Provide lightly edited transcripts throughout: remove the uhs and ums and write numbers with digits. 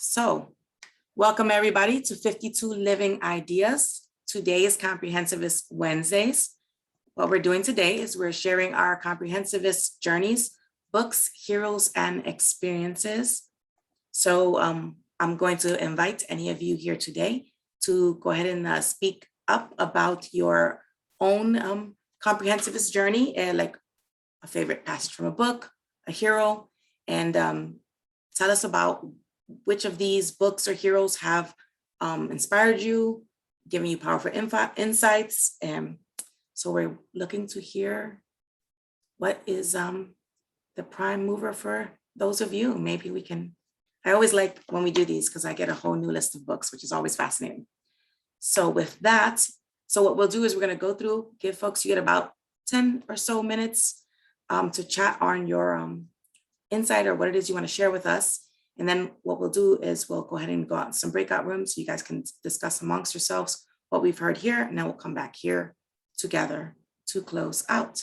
So, welcome everybody to 52 Living Ideas. Today is Comprehensivist Wednesdays. What we're doing today is we're sharing our comprehensivist journeys, books, heroes, and experiences. So I'm going to invite any of you here today to go ahead and speak up about your own comprehensivist journey, like a favorite passage from a book, a hero, and tell us about which of these books or heroes have inspired you, given you powerful insights. So we're looking to hear what is the prime mover for those of you. Maybe we can, I always like when we do these because I get a whole new list of books, which is always fascinating. So with that, so what we'll do is we're going to go through, give folks, you get about 10 or so minutes to chat on your insight or what it is you want to share with us. And then what we'll do is we'll go ahead and go out in some breakout rooms so you guys can discuss amongst yourselves what we've heard here. And then we'll come back here together to close out.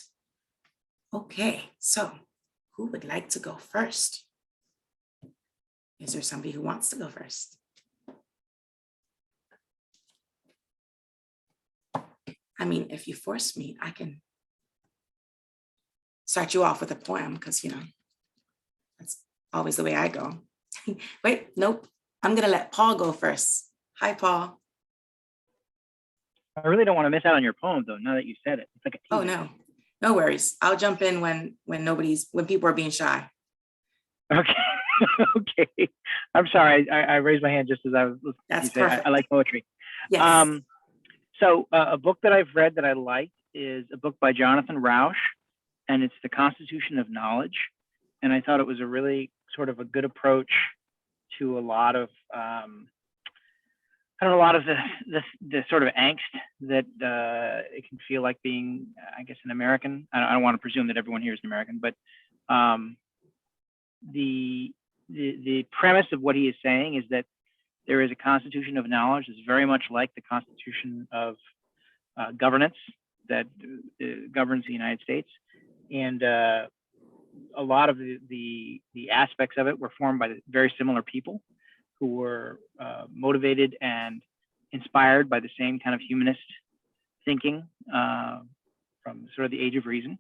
Okay, so who would like to go first? Is there somebody who wants to go first? I mean, if you force me, I can start you off with a poem because, you know, that's always the way I go. Wait, nope. I'm going to let Paul go first. Hi, Paul. I really don't want to miss out on your poem, though, now that you said it. It's like a teaser. Oh, no. No worries. I'll jump in when people are being shy. Okay. Okay. I'm sorry. I raised my hand just as I was listening. That's perfect. I like poetry. Yes. So a book that I've read that I liked is a book by Jonathan Rauch, and it's The Constitution of Knowledge. And I thought it was a really sort of a good approach to a lot of the sort of angst that it can feel like being, I guess, an American. I don't want to presume that everyone here is an American, but the premise of what he is saying is that there is a constitution of knowledge that's very much like the constitution of governance that governs the United States, and a lot of the aspects of it were formed by very similar people who were motivated and inspired by the same kind of humanist thinking from sort of the age of reason.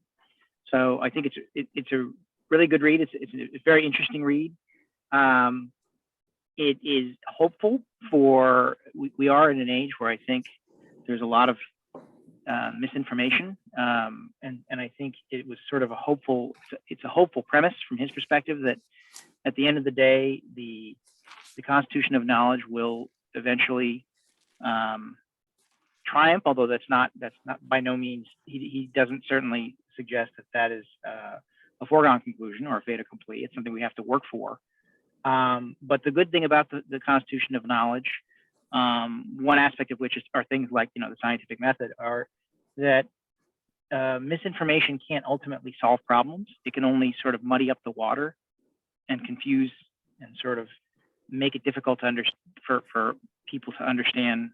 So I think it's a really good read. It's a very interesting read. It is hopeful for, we are in an age where I think there's a lot of misinformation, and I think it was sort of it's a hopeful premise from his perspective that at the end of the day, the Constitution of Knowledge will eventually triumph, although that's not by no means, he doesn't certainly suggest that is a foregone conclusion or a fait accompli. It's something we have to work for. But the good thing about the Constitution of Knowledge, one aspect of which are things like, you know, the scientific method, are that misinformation can't ultimately solve problems. It can only sort of muddy up the water and confuse and sort of make it difficult to for people to understand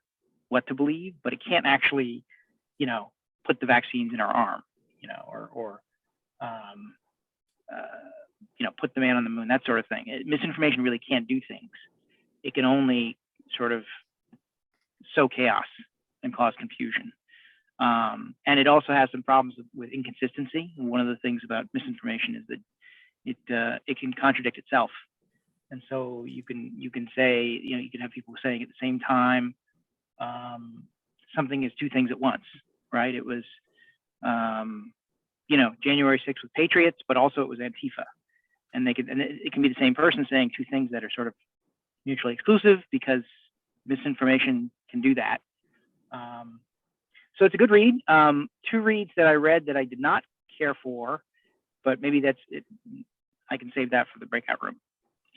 what to believe, but it can't actually, you know, put the vaccines in our arm, you know, or you know, put the man on the moon, that sort of thing. Misinformation really can't do things. It can only sort of sow chaos and cause confusion. And it also has some problems with inconsistency. And one of the things about misinformation is that it can contradict itself. And so you can say, you know, you can have people saying at the same time something is two things at once, right? It was, you know, January 6th with patriots, but also it was Antifa. And it can be the same person saying two things that are sort of mutually exclusive, because misinformation can do that. So it's a good read. Two reads that I read that I did not care for, but maybe that's it. I can save that for the breakout room.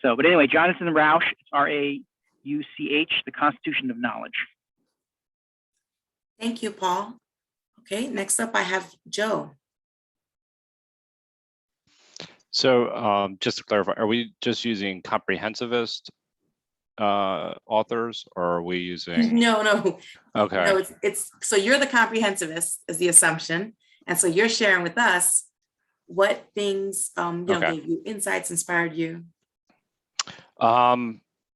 So, but anyway, Jonathan Rauch, it's R-A-U-C-H, The Constitution of Knowledge. Thank you, Paul. Okay, next up I have Joe. So just to clarify, are we just using comprehensivist authors, or are we using? No. Okay. No, it's so you're the comprehensivist is the assumption, and so you're sharing with us what things you know, gave you insights, inspired you.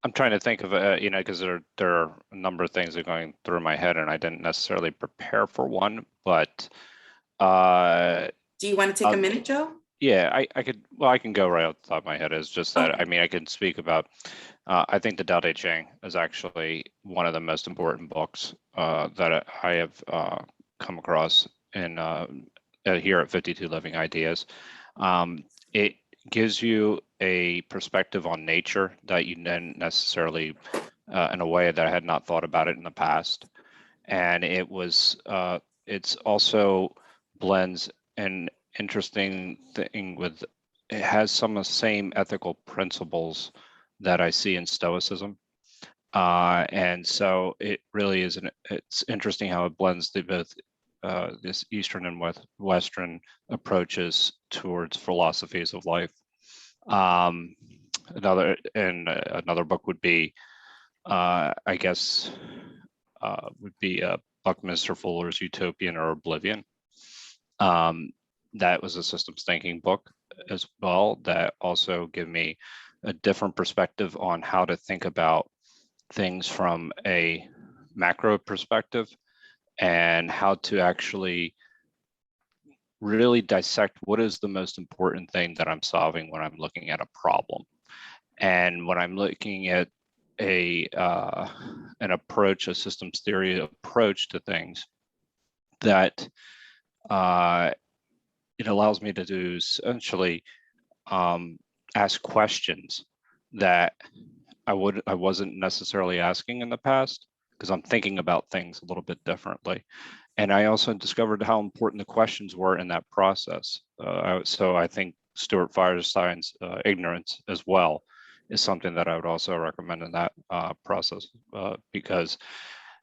I'm trying to think of because there are a number of things that are going through my head, and I didn't necessarily prepare for one. But do you want to take a minute, Joe? yeah, I could. Well, I can go right off the top of my head. It's just that Okay. I mean I can speak about. I think the Tao Te Ching is actually one of the most important books that I have come across in here at 52 Living Ideas. It gives you a perspective on nature that you didn't necessarily, in a way that I had not thought about it in the past. And it's also blends an interesting thing with, it has some of the same ethical principles that I see in Stoicism. And so it really is, it's interesting how it blends the both this Eastern and Western approaches towards philosophies of life. Another book would be, I guess, would be Buckminster Fuller's Utopian or Oblivion. That was a systems thinking book as well that also gave me a different perspective on how to think about things from a macro perspective and how to actually really dissect what is the most important thing that I'm solving when I'm looking at a problem. And when I'm looking at an approach, a systems theory approach to things, that it allows me to do essentially ask questions that I wasn't necessarily asking in the past, because I'm thinking about things a little bit differently. And I also discovered how important the questions were in that process. So I think Stuart Firestein's Ignorance as well is something that I would also recommend in that process, because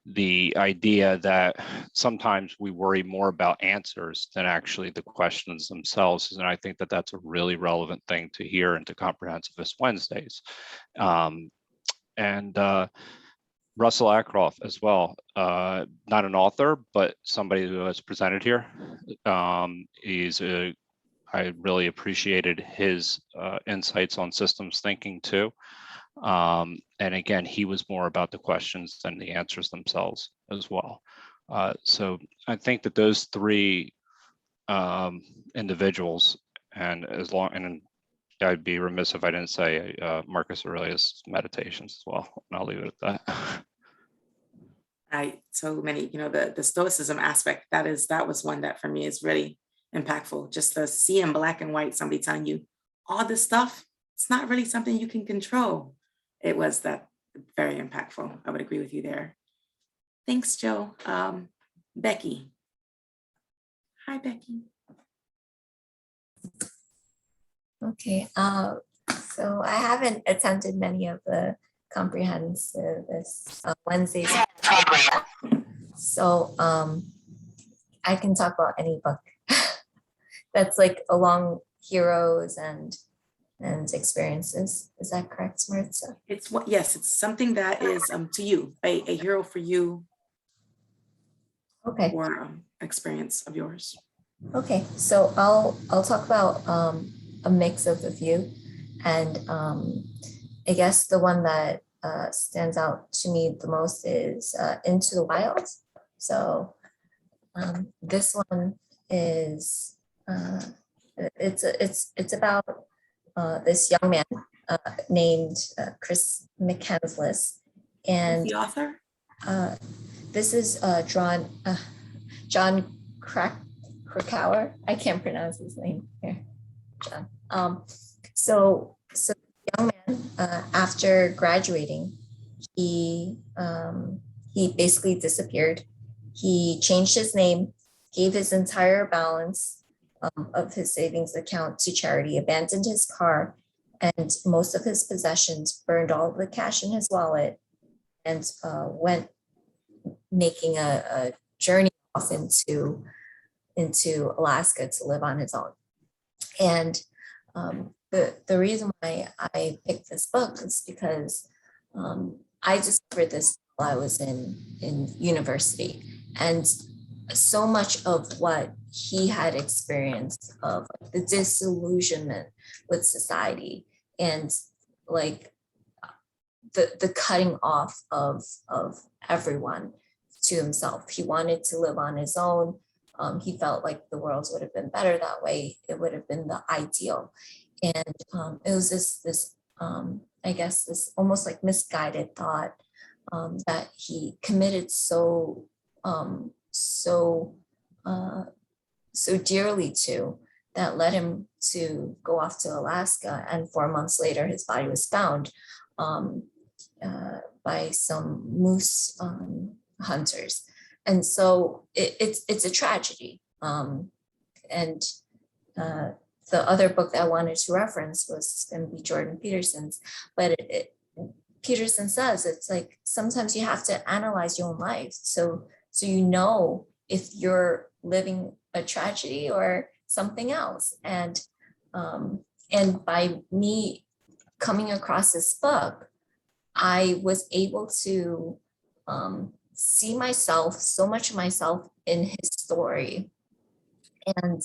the idea that sometimes we worry more about answers than actually the questions themselves. And I think that that's a really relevant thing to hear into Comprehensivist Wednesdays. And Russell Ackroft as well, not an author, but somebody who has presented here. I really appreciated his insights on systems thinking too. And again, he was more about the questions than the answers themselves as well. So I think that those three individuals, and I'd be remiss if I didn't say Marcus Aurelius' Meditations as well, and I'll leave it at that. Right. So many, the Stoicism aspect, that was one that for me is really impactful. Just to see in black and white, somebody telling you all this stuff, it's not really something you can control. It was that very impactful. I would agree with you there. Thanks, Joe. Becky. Hi, Becky. Okay. So I haven't attended many of the Comprehensivist Wednesdays. So I can talk about any book that's like along heroes and experiences. Is that correct, Maritza? Yes, it's something that is to you, a hero for you. Okay. Or experience of yours. Okay, so I'll talk about a mix of a few, and I guess the one that stands out to me the most is Into the Wild. So this one is it's about this young man named Chris McCandless, and who's the author? This is John Krakauer. I can't pronounce his name here. John. So the young man, after graduating, he basically disappeared. He changed his name, gave his entire balance of his savings account to charity, abandoned his car and most of his possessions, burned all of the cash in his wallet, and went making a journey off into Alaska to live on his own. And the reason why I picked this book is because I discovered this while I was in university, and so much of what he had experienced of the disillusionment with society and like the cutting off of everyone to himself. He wanted to live on his own. He felt like the world would have been better that way. It would have been the ideal. And it was this I guess this almost like misguided thought that he committed so dearly to, that led him to go off to Alaska. And 4 months later, his body was found by some moose hunters. And so it's a tragedy. And the other book that I wanted to reference was going to be Jordan Peterson's, but Peterson says it's like sometimes you have to analyze your own life, so you know if you're living a tragedy or something else. And by me coming across this book, I was able to see myself, so much of myself in his story. And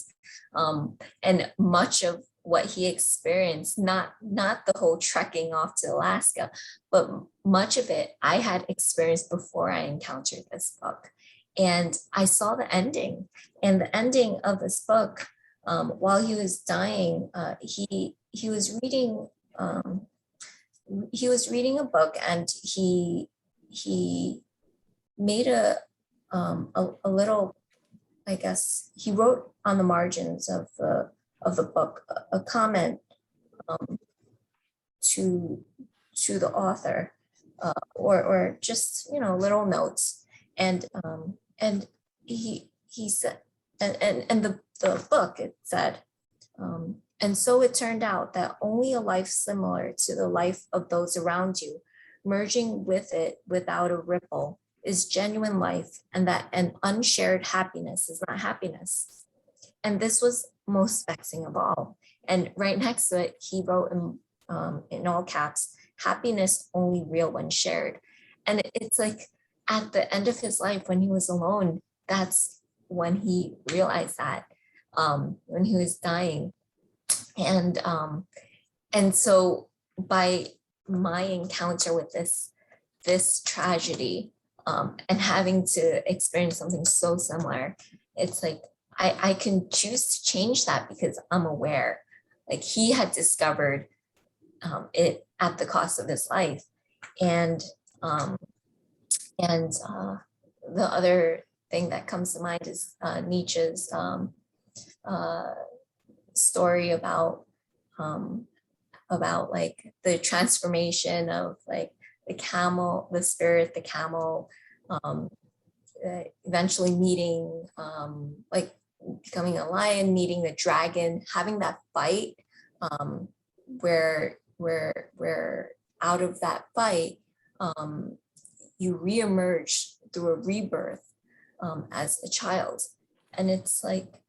much of what he experienced, not the whole trekking off to Alaska, but much of it I had experienced before I encountered this book. And I saw the ending, and the ending of this book, while he was dying, he was reading a book, and he made a little, I guess he wrote on the margins of the book a comment to the author, or just little notes, and he said, and the book, it said, and so it turned out that only a life similar to the life of those around you, merging with it without a ripple, is genuine life, and that an unshared happiness is not happiness. And this was most vexing of all. And right next to it, he wrote in all caps, happiness only real when shared. And it's like at the end of his life, when he was alone, that's when he realized that, when he was dying. And so by my encounter with this tragedy, and having to experience something so similar, it's like I can choose to change that because I'm aware. Like he had discovered it at the cost of his life, and the other thing that comes to mind is Nietzsche's story about like the transformation of like the camel, the spirit, the camel, eventually meeting, like becoming a lion, meeting the dragon, having that fight, where out of that fight, you reemerge through a rebirth as a child. And it's like,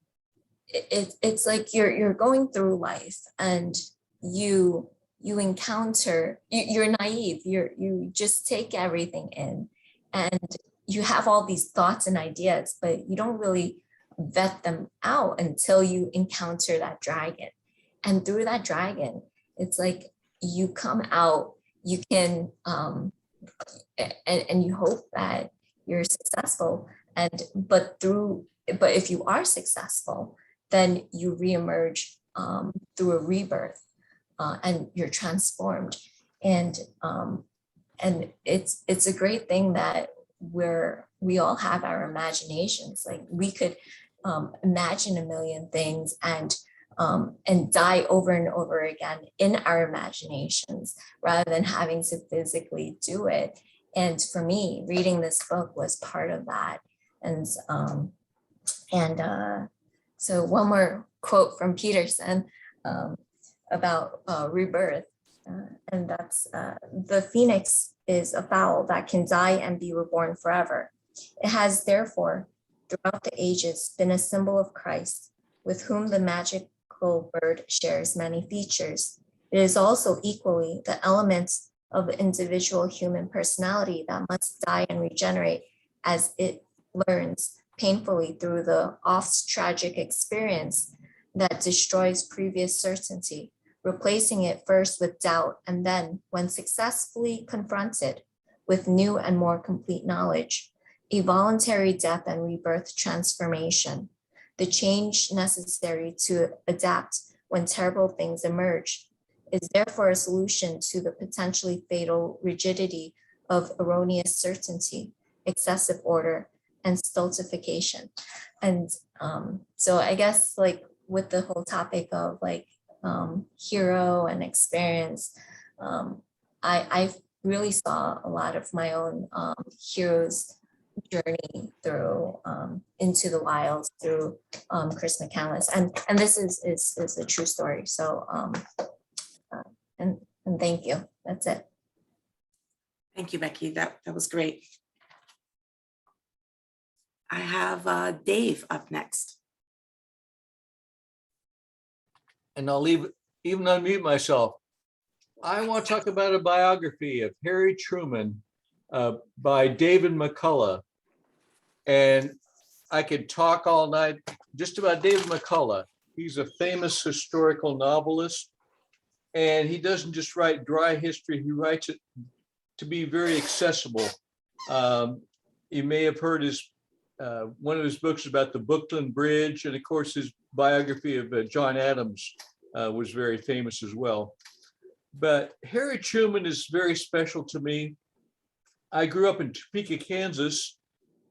it's like you're going through life, and you encounter, you're naive, you just take everything in, and you have all these thoughts and ideas, but you don't really vet them out until you encounter that dragon. And through that dragon, it's like you come out, you can and you hope that you're successful, but if you are successful, then you reemerge through a rebirth, and you're transformed. And it's a great thing that we all have our imaginations. Like we could imagine a million things and die over and over again in our imaginations, rather than having to physically do it. And for me, reading this book was part of that. And so one more quote from Peterson about rebirth, and that's the phoenix is a fowl that can die and be reborn forever. It has therefore throughout the ages been a symbol of Christ, with whom the magical bird shares many features. It is also equally the elements of the individual human personality that must die and regenerate as it learns painfully through the oft tragic experience that destroys previous certainty, replacing it first with doubt, and then, when successfully confronted with new and more complete knowledge, a voluntary death and rebirth transformation, the change necessary to adapt when terrible things emerge, is therefore a solution to the potentially fatal rigidity of erroneous certainty, excessive order, and stultification. And so I guess like with the whole topic of like hero and experience, I really saw a lot of my own hero's journey through into the wilds through Chris McCandless, and this is a true story. So and thank you. That's it. Thank you, Becky. That was great. I have Dave up next. And I'll even unmute myself. I want to talk about a biography of Harry Truman by David McCullough. And I could talk all night just about David McCullough. He's a famous historical novelist, and he doesn't just write dry history, he writes it to be very accessible. You may have heard his one of his books about the Brooklyn Bridge, and of course his biography of John Adams was very famous as well. But Harry Truman is very special to me. I grew up in Topeka, Kansas,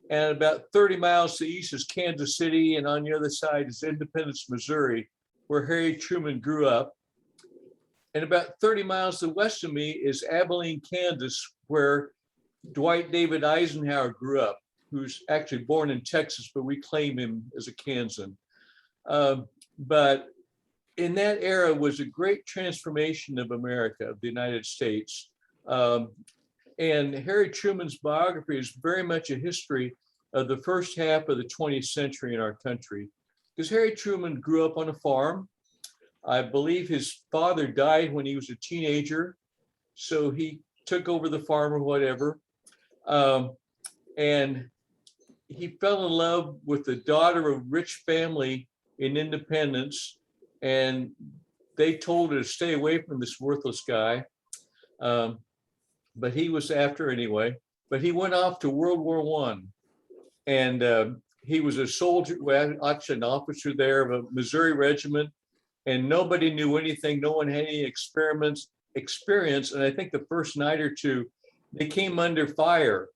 and about 30 miles to the east is Kansas City, and on the other side is Independence, Missouri, where Harry Truman grew up. And about 30 miles to the west of me is Abilene, Kansas, where Dwight David Eisenhower grew up, who's actually born in Texas, but we claim him as a Kansan. But in that era was a great transformation of America, of the United States. And Harry Truman's biography is very much a history of the first half of the 20th century in our country. Because Harry Truman grew up on a farm. I believe his father died when he was a teenager, so he took over the farm or whatever. And he fell in love with the daughter of a rich family in Independence, and they told her to stay away from this worthless guy. But he was after her anyway. But he went off to World War I, and he was a soldier, well, actually an officer there of a Missouri regiment, and nobody knew anything. No one had any experience. And I think the first night or two, they came under fire,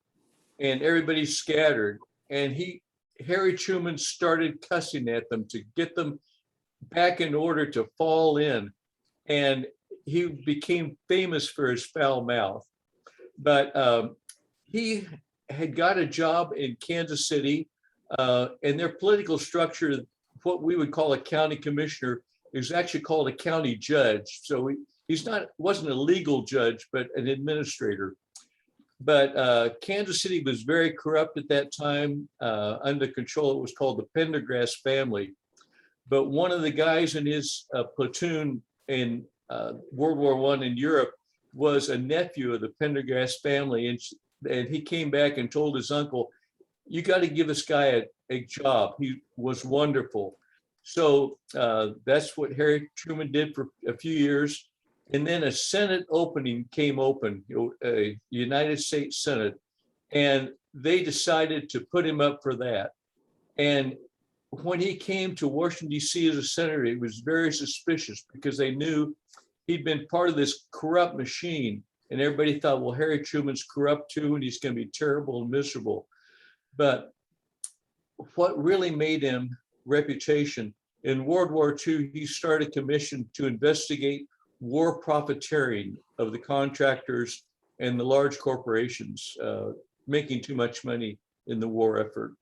and everybody scattered. And Harry Truman started cussing at them to get them back in order to fall in. And he became famous for his foul mouth. But he had got a job in Kansas City, and their political structure, what we would call a county commissioner, is actually called a county judge. So wasn't a legal judge, but an administrator. But Kansas City was very corrupt at that time, under control. It was called the Pendergrass family. But one of the guys in his platoon in World War I in Europe was a nephew of the Pendergrass family. And he came back and told his uncle, "You got to give this guy a job. He was wonderful." So that's what Harry Truman did for a few years. And then a Senate opening came open, a United States Senate, and they decided to put him up for that. And when he came to Washington, D.C. as a senator, it was very suspicious because they knew he'd been part of this corrupt machine. And everybody thought, well, Harry Truman's corrupt too, and he's going to be terrible and miserable. But what really made him reputation, in World War II, he started a commission to investigate war profiteering of the contractors and the large corporations making too much money in the war effort.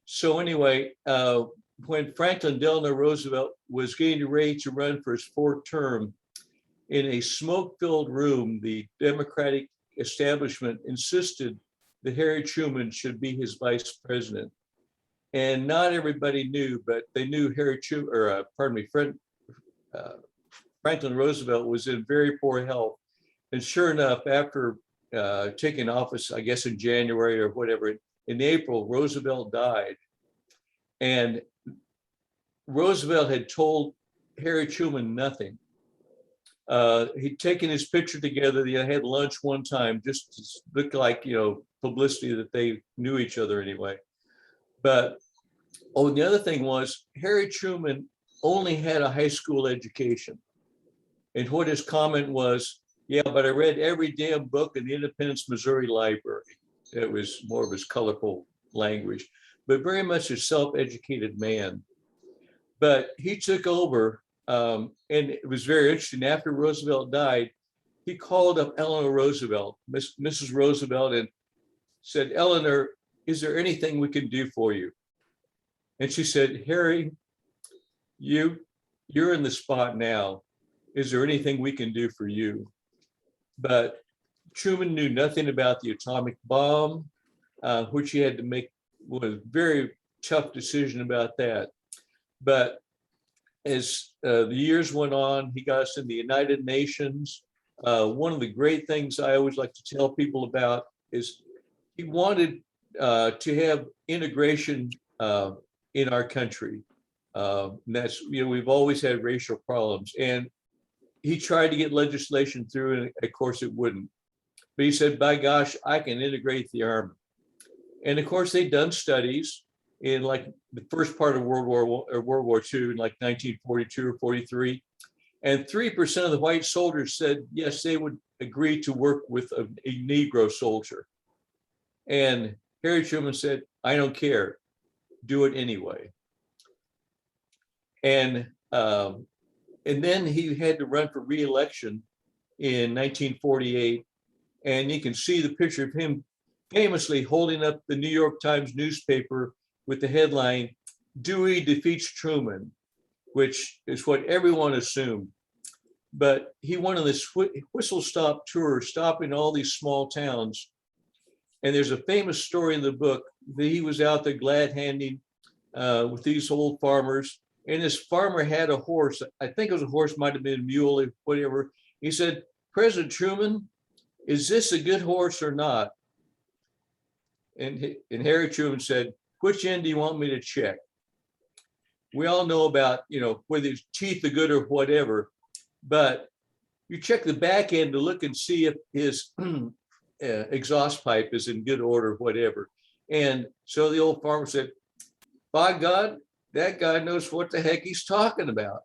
So anyway, when Franklin Delano Roosevelt was getting ready to run for his fourth term, in a smoke-filled room, the Democratic establishment insisted that Harry Truman should be his vice president. And not everybody knew, but they knew Franklin Roosevelt was in very poor health. And sure enough, after taking office, I guess in January or whatever, in April, Roosevelt died. And Roosevelt had told Harry Truman nothing. He'd taken his picture together. They had lunch one time, just to look like, publicity that they knew each other anyway. But, the other thing was Harry Truman only had a high school education. And what his comment was, yeah, but I read every damn book in the Independence, Missouri library. It was more of his colorful language, but very much a self-educated man. But he took over, and it was very interesting. After Roosevelt died, he called up Eleanor Roosevelt, Mrs. Roosevelt, and said, Eleanor, is there anything we can do for you? And she said, Harry, you're in the spot now. Is there anything we can do for you? But Truman knew nothing about the atomic bomb, which he had to make was a very tough decision about that. But as the years went on, he got us in the United Nations. One of the great things I always like to tell people about is he wanted to have integration in our country. That's, we've always had racial problems. And he tried to get legislation through, and of course it wouldn't. But he said, by gosh, I can integrate the Army. And of course, they'd done studies in like the first part of World War II in like 1942 or 43. And 3% of the white soldiers said, yes, they would agree to work with a Negro soldier. And Harry Truman said, I don't care, do it anyway. And then he had to run for re-election in 1948. And you can see the picture of him famously holding up the New York Times newspaper with the headline, Dewey defeats Truman, which is what everyone assumed. But he went on this whistle-stop tour, stopping all these small towns. And there's a famous story in the book that he was out there glad-handing with these old farmers. And this farmer had a horse. I think it was a horse, might have been a mule or whatever. He said, President Truman, is this a good horse or not? And Harry Truman said, which end do you want me to check? We all know about, whether his teeth are good or whatever, but you check the back end to look and see if his exhaust pipe is in good order, or whatever. And so the old farmer said, by God, that guy knows what the heck he's talking about.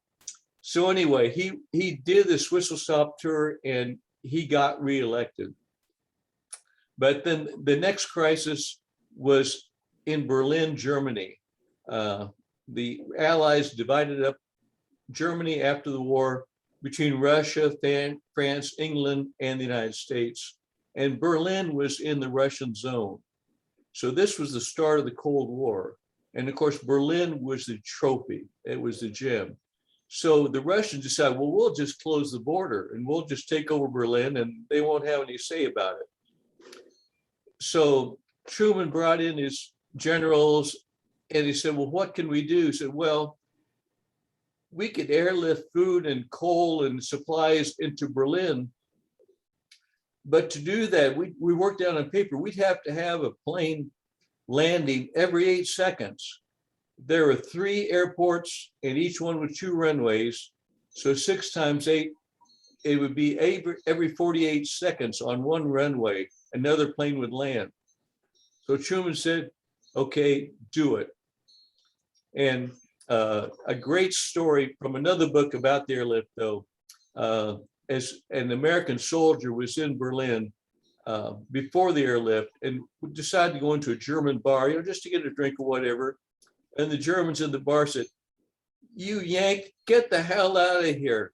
So anyway, he did this whistle-stop tour and he got reelected. But then the next crisis was in Berlin, Germany. The Allies divided up Germany after the war between Russia, France, England, and the United States. And Berlin was in the Russian zone. So this was the start of the Cold War. And of course, Berlin was the trophy. It was the gem. So the Russians decided, well, we'll just close the border and we'll just take over Berlin and they won't have any say about it. So Truman brought in his generals and he said, well, what can we do? He said, well, we could airlift food and coal and supplies into Berlin. But to do that, we worked out on paper, we'd have to have a plane landing every 8 seconds. There were 3 airports and each one with 2 runways. So 6 times 8, it would be every 48 seconds on one runway, another plane would land. So Truman said, okay, do it. And a great story from another book about the airlift though, as an American soldier was in Berlin before the airlift and decided to go into a German bar, just to get a drink or whatever. And the Germans in the bar said, you Yank, get the hell out of here.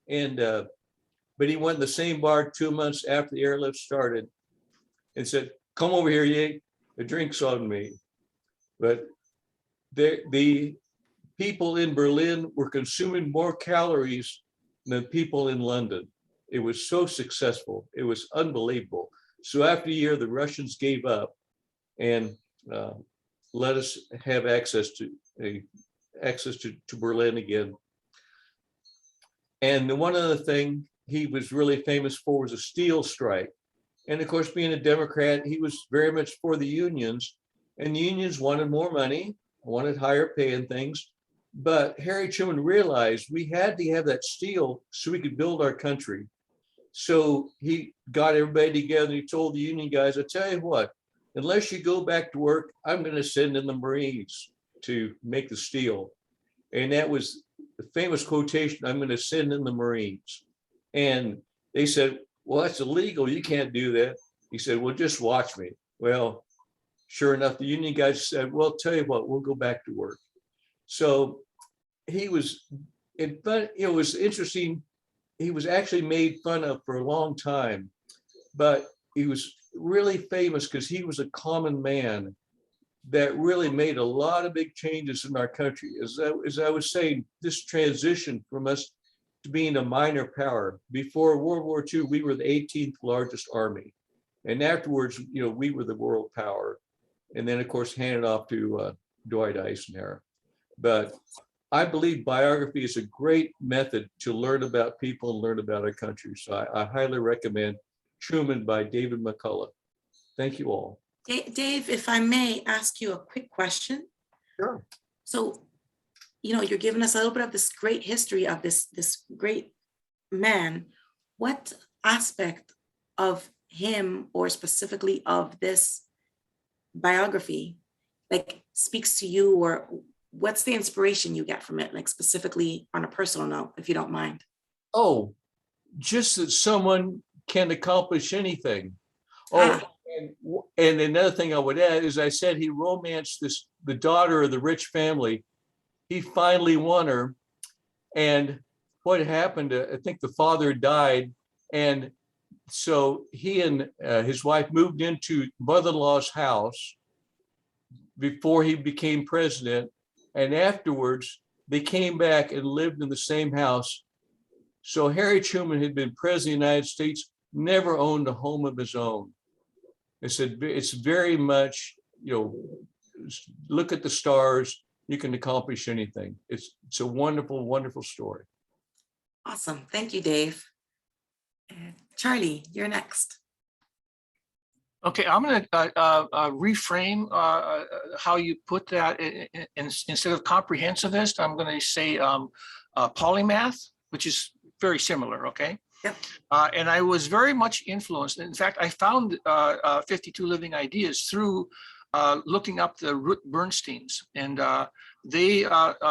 And, but he went in the same bar 2 months after the airlift started and said, come over here, Yank, the drink's on me. But the people in Berlin were consuming more calories than people in London. It was so successful. It was unbelievable. So after a year, the Russians gave up and let us have access to Berlin again. And the one other thing he was really famous for was a steel strike. And of course, being a Democrat, he was very much for the unions, and the unions wanted more money, wanted higher pay and things. But Harry Truman realized we had to have that steel so we could build our country. So he got everybody together. He told the Union guys, I tell you what, unless you go back to work, I'm going to send in the Marines to make the steel. And that was the famous quotation, I'm going to send in the Marines. And they said, well, that's illegal. You can't do that. He said, well, just watch me. Well, sure enough, the Union guys said, well, tell you what, we'll go back to work. So he was, but it was interesting. He was actually made fun of for a long time, but he was really famous because he was a common man that really made a lot of big changes in our country. As I was saying, this transition from us to being a minor power. Before World War II, we were the 18th largest army. And afterwards, we were the world power. And then, of course, handed off to Dwight Eisenhower. But I believe biography is a great method to learn about people and learn about our country. So I highly recommend Truman by David McCullough. Thank you all. Dave, if I may ask you a quick question. Sure. So, you're giving us a little bit of this great history of this great man. What aspect of him, or specifically of this biography, speaks to you, or what's the inspiration you get from it, specifically on a personal note, if you don't mind? Oh, just that someone can accomplish anything. Oh, and another thing I would add is I said he romanced the daughter of the rich family. He finally won her. And what happened, I think the father died. And so he and his wife moved into mother-in-law's house before he became president. And afterwards, they came back and lived in the same house. So Harry Truman had been president of the United States, never owned a home of his own. I said, it's very much, look at the stars, you can accomplish anything. It's a wonderful, wonderful story. Awesome. Thank you, Dave. Charlie, you're next. Okay, I'm going to reframe how you put that. Instead of comprehensivist, I'm going to say polymath, which is very similar, okay? Yep. And I was very much influenced. In fact, I found 52 Living Ideas through looking up the Ruth Bernsteins, and they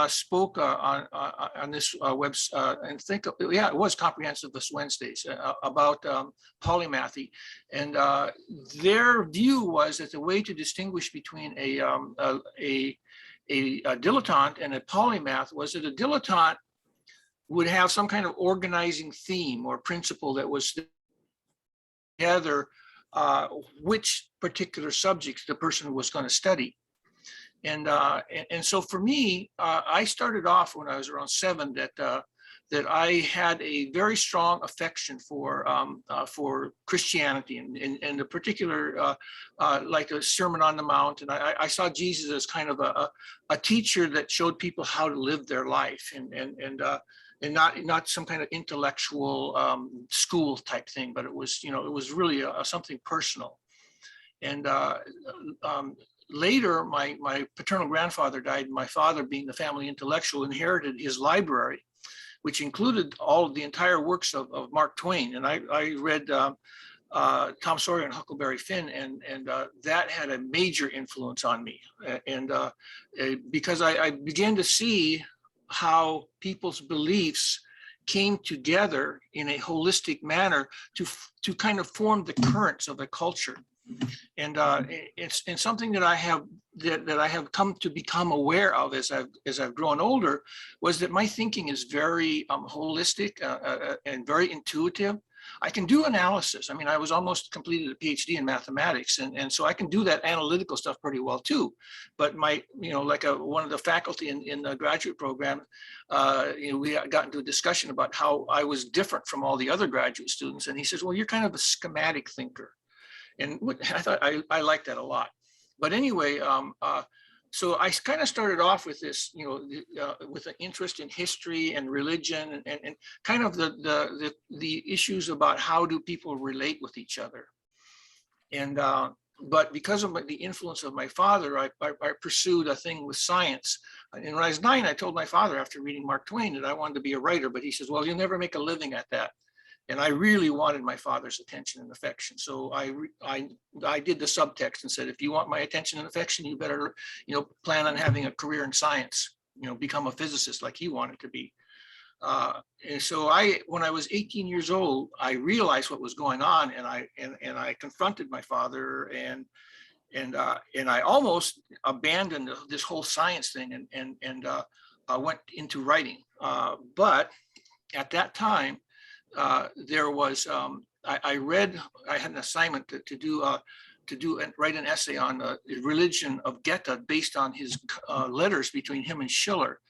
spoke on this website, and it was Comprehensivist Wednesdays, about polymathy, and their view was that the way to distinguish between a dilettante and a polymath was that a dilettante would have some kind of organizing theme or principle that was together which particular subjects the person was going to study. And so for me, I started off when I was around 7 that I had a very strong affection for Christianity, and the particular like a Sermon on the Mount. And I saw Jesus as kind of a teacher that showed people how to live their life, and not some kind of intellectual school type thing, but it was, it was really something personal. And later, my paternal grandfather died, and my father, being the family intellectual, inherited his library, which included all of the entire works of Mark Twain. And I read Tom Sawyer and Huckleberry Finn, and that had a major influence on me. And because I began to see how people's beliefs came together in a holistic manner to kind of form the currents of a culture. And it's something that I have come to become aware of as I've grown older, was that my thinking is very holistic and very intuitive. I can do analysis. I mean, I was almost completed a PhD in mathematics, and so I can do that analytical stuff pretty well too. But my, like one of the faculty in the graduate program, we got into a discussion about how I was different from all the other graduate students, and he says, "Well, you're kind of a schematic thinker." And I thought I liked that a lot. But anyway, so I kind of started off with this, with an interest in history and religion, and kind of the issues about how do people relate with each other. And but because of the influence of my father, I pursued a thing with science. And when I was 9, I told my father after reading Mark Twain that I wanted to be a writer, but he says, well, you'll never make a living at that. And I really wanted my father's attention and affection. So I did the subtext and said, if you want my attention and affection, you better, plan on having a career in science, become a physicist like he wanted to be. And so when I was 18 years old, I realized what was going on, and I confronted my father, and I almost abandoned this whole science thing and went into writing. But at that time, there was I had an assignment to write an essay on the religion of Goethe based on his letters between him and Schiller.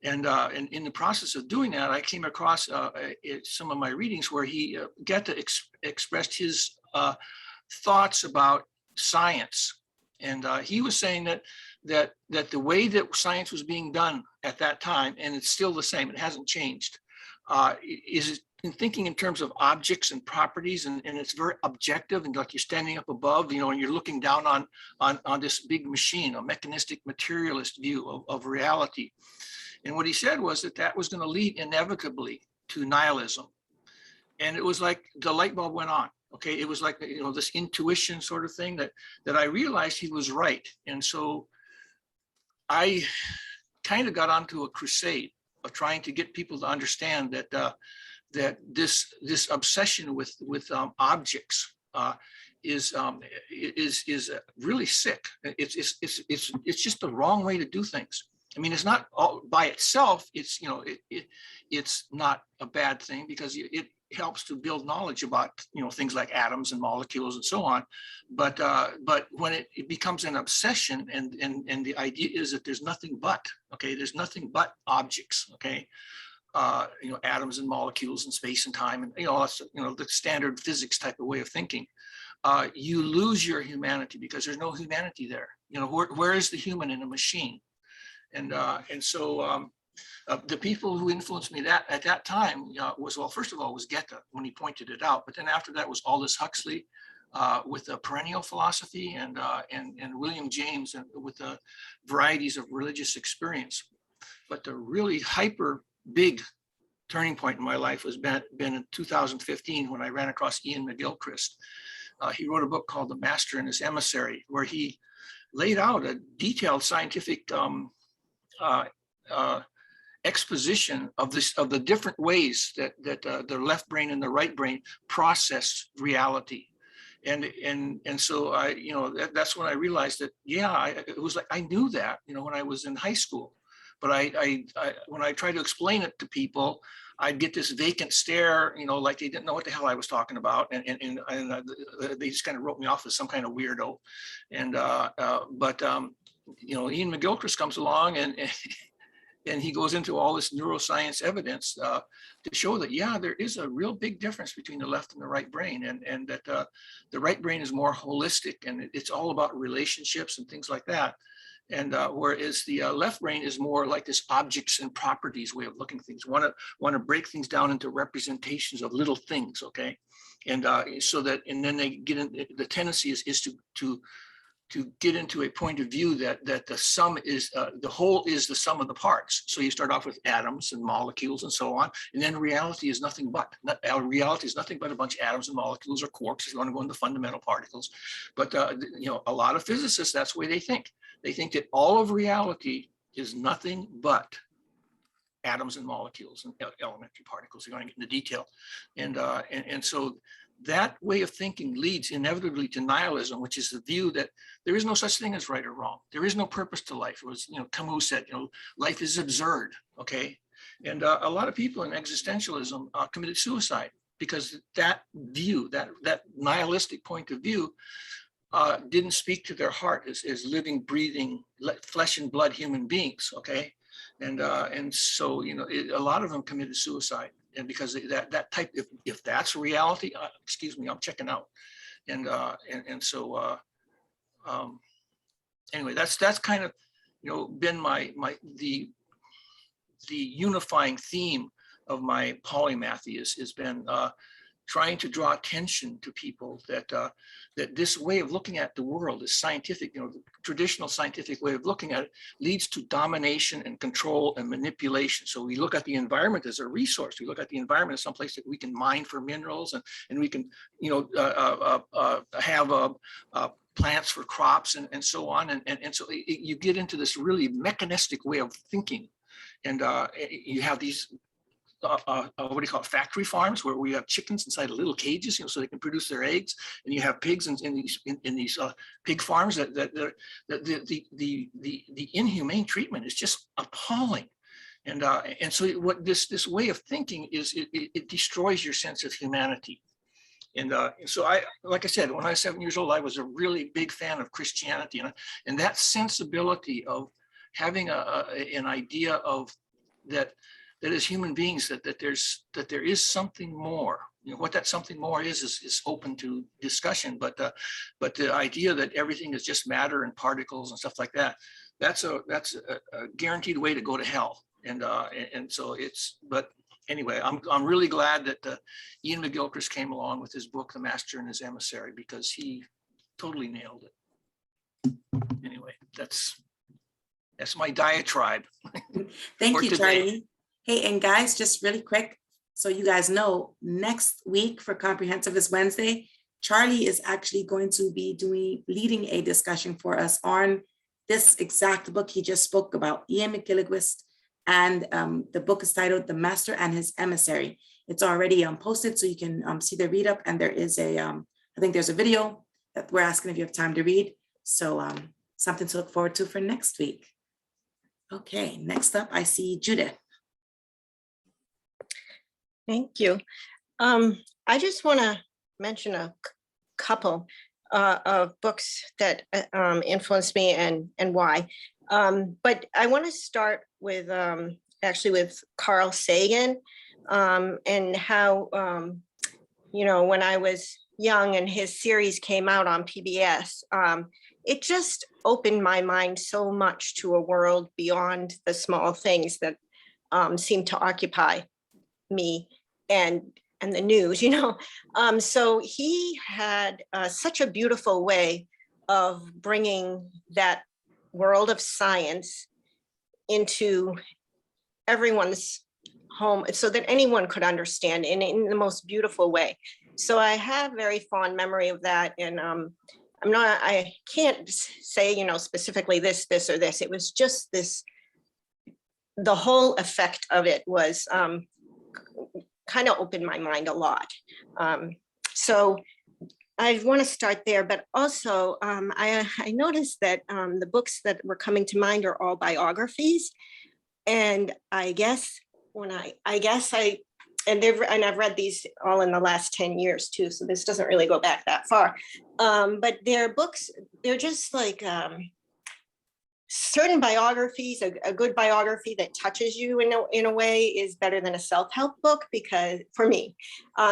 And in the process of doing that, I came across some of my readings where Goethe expressed his thoughts about science, and he was saying that the way that science was being done at that time, and it's still the same, it hasn't changed, is in thinking in terms of objects and properties, and it's very objective, and like you're standing up above, and you're looking down on this big machine, a mechanistic materialist view of reality. And what he said was that was going to lead inevitably to nihilism. And it was like the light bulb went on. Okay, it was like, this intuition sort of thing that I realized he was right. And so I kind of got onto a crusade of trying to get people to understand that this obsession with objects is really sick. It's just the wrong way to do things. I mean, it's not all by itself. It's it's not a bad thing because it helps to build knowledge about things like atoms and molecules and so on. But when it becomes an obsession, and the idea is that there's nothing but there's nothing but objects. Atoms and molecules and space and time, and the standard physics type of way of thinking. You lose your humanity because there's no humanity there. Where is the human in a machine? And so the people who influenced me at that time was, well, first of all, was Goethe when he pointed it out, but then after that was Aldous Huxley with the perennial philosophy, and William James with the varieties of religious experience. But the really hyper big turning point in my life has been in 2015 when I ran across Ian McGilchrist. He wrote a book called The Master and His Emissary, where he laid out a detailed scientific exposition of the different ways that the left brain and the right brain process reality, and so that's when I realized that it was like I knew that when I was in high school, but I when I tried to explain it to people, I'd get this vacant stare, like they didn't know what the hell I was talking about, and they just kind of wrote me off as some kind of weirdo, but Ian McGilchrist comes along and he goes into all this neuroscience evidence to show that, there is a real big difference between the left and the right brain, and that the right brain is more holistic, and it's all about relationships and things like that. And whereas the left brain is more like this objects and properties way of looking at things, want to break things down into representations of little things, okay? And so that, and then they get in, the tendency is to get into a point of view that the sum is, the whole is the sum of the parts. So you start off with atoms and molecules and so on, and then reality is nothing but, reality is nothing but a bunch of atoms and molecules or quarks if you want to go into fundamental particles. But a lot of physicists, that's the way they think. They think that all of reality is nothing but atoms and molecules and elementary particles. You're going to get into detail. And so that way of thinking leads inevitably to nihilism, which is the view that there is no such thing as right or wrong. There is no purpose to life. It was, Camus said, life is absurd, okay? And a lot of people in existentialism committed suicide because that view, that nihilistic point of view didn't speak to their heart as living, breathing, flesh and blood human beings, okay? And so, a lot of them committed suicide. And because that type, if that's reality, excuse me, I'm checking out. And so anyway, that's kind of been the unifying theme of my polymathy has been trying to draw attention to people that that this way of looking at the world is scientific. The traditional scientific way of looking at it leads to domination and control and manipulation. So we look at the environment as a resource. We look at the environment as someplace that we can mine for minerals, and we can, have plants for crops and so on. And so you get into this really mechanistic way of thinking, and you have these what do you call it, factory farms, where we have chickens inside of little cages, so they can produce their eggs, and you have pigs in these pig farms that the inhumane treatment is just appalling. And so what this way of thinking is, it destroys your sense of humanity. And so like I said, when I was 7 years old, I was a really big fan of Christianity, and that sensibility of having an idea of that as human beings, that there is something more. What that something more is open to discussion, but the idea that everything is just matter and particles and stuff like that, that's a guaranteed way to go to hell. And so but anyway, I'm really glad that Ian McGilchrist came along with his book, The Master and His Emissary, because he totally nailed it. Anyway, that's my diatribe. Thank for you, today. Charlie. Hey, and guys, just really quick, so you guys know, next week for Comprehensivist Wednesday, Charlie is actually going to be leading a discussion for us on this exact book he just spoke about, Ian McGilchrist, and the book is titled The Master and His Emissary. It's already posted, so you can see the read up, and there is I think there's a video that we're asking if you have time to read. So something to look forward to for next week. Okay, next up, I see Judith. Thank you. I just want to mention a couple of books that influenced me and why. But I want to start with actually with Carl Sagan, and how, when I was young and his series came out on PBS, it just opened my mind so much to a world beyond the small things that seem to occupy me and the news, so he had such a beautiful way of bringing that world of science into everyone's home so that anyone could understand in the most beautiful way. So I have very fond memory of that, and I can't say specifically this or this. It was just this, the whole effect of it was kind of opened my mind a lot. So I want to start there, but also I noticed that the books that were coming to mind are all biographies, and I've read these all in the last 10 years too, so this doesn't really go back that far. But they're books, they're just like certain biographies. A good biography that touches you in a way is better than a self-help book, because for me,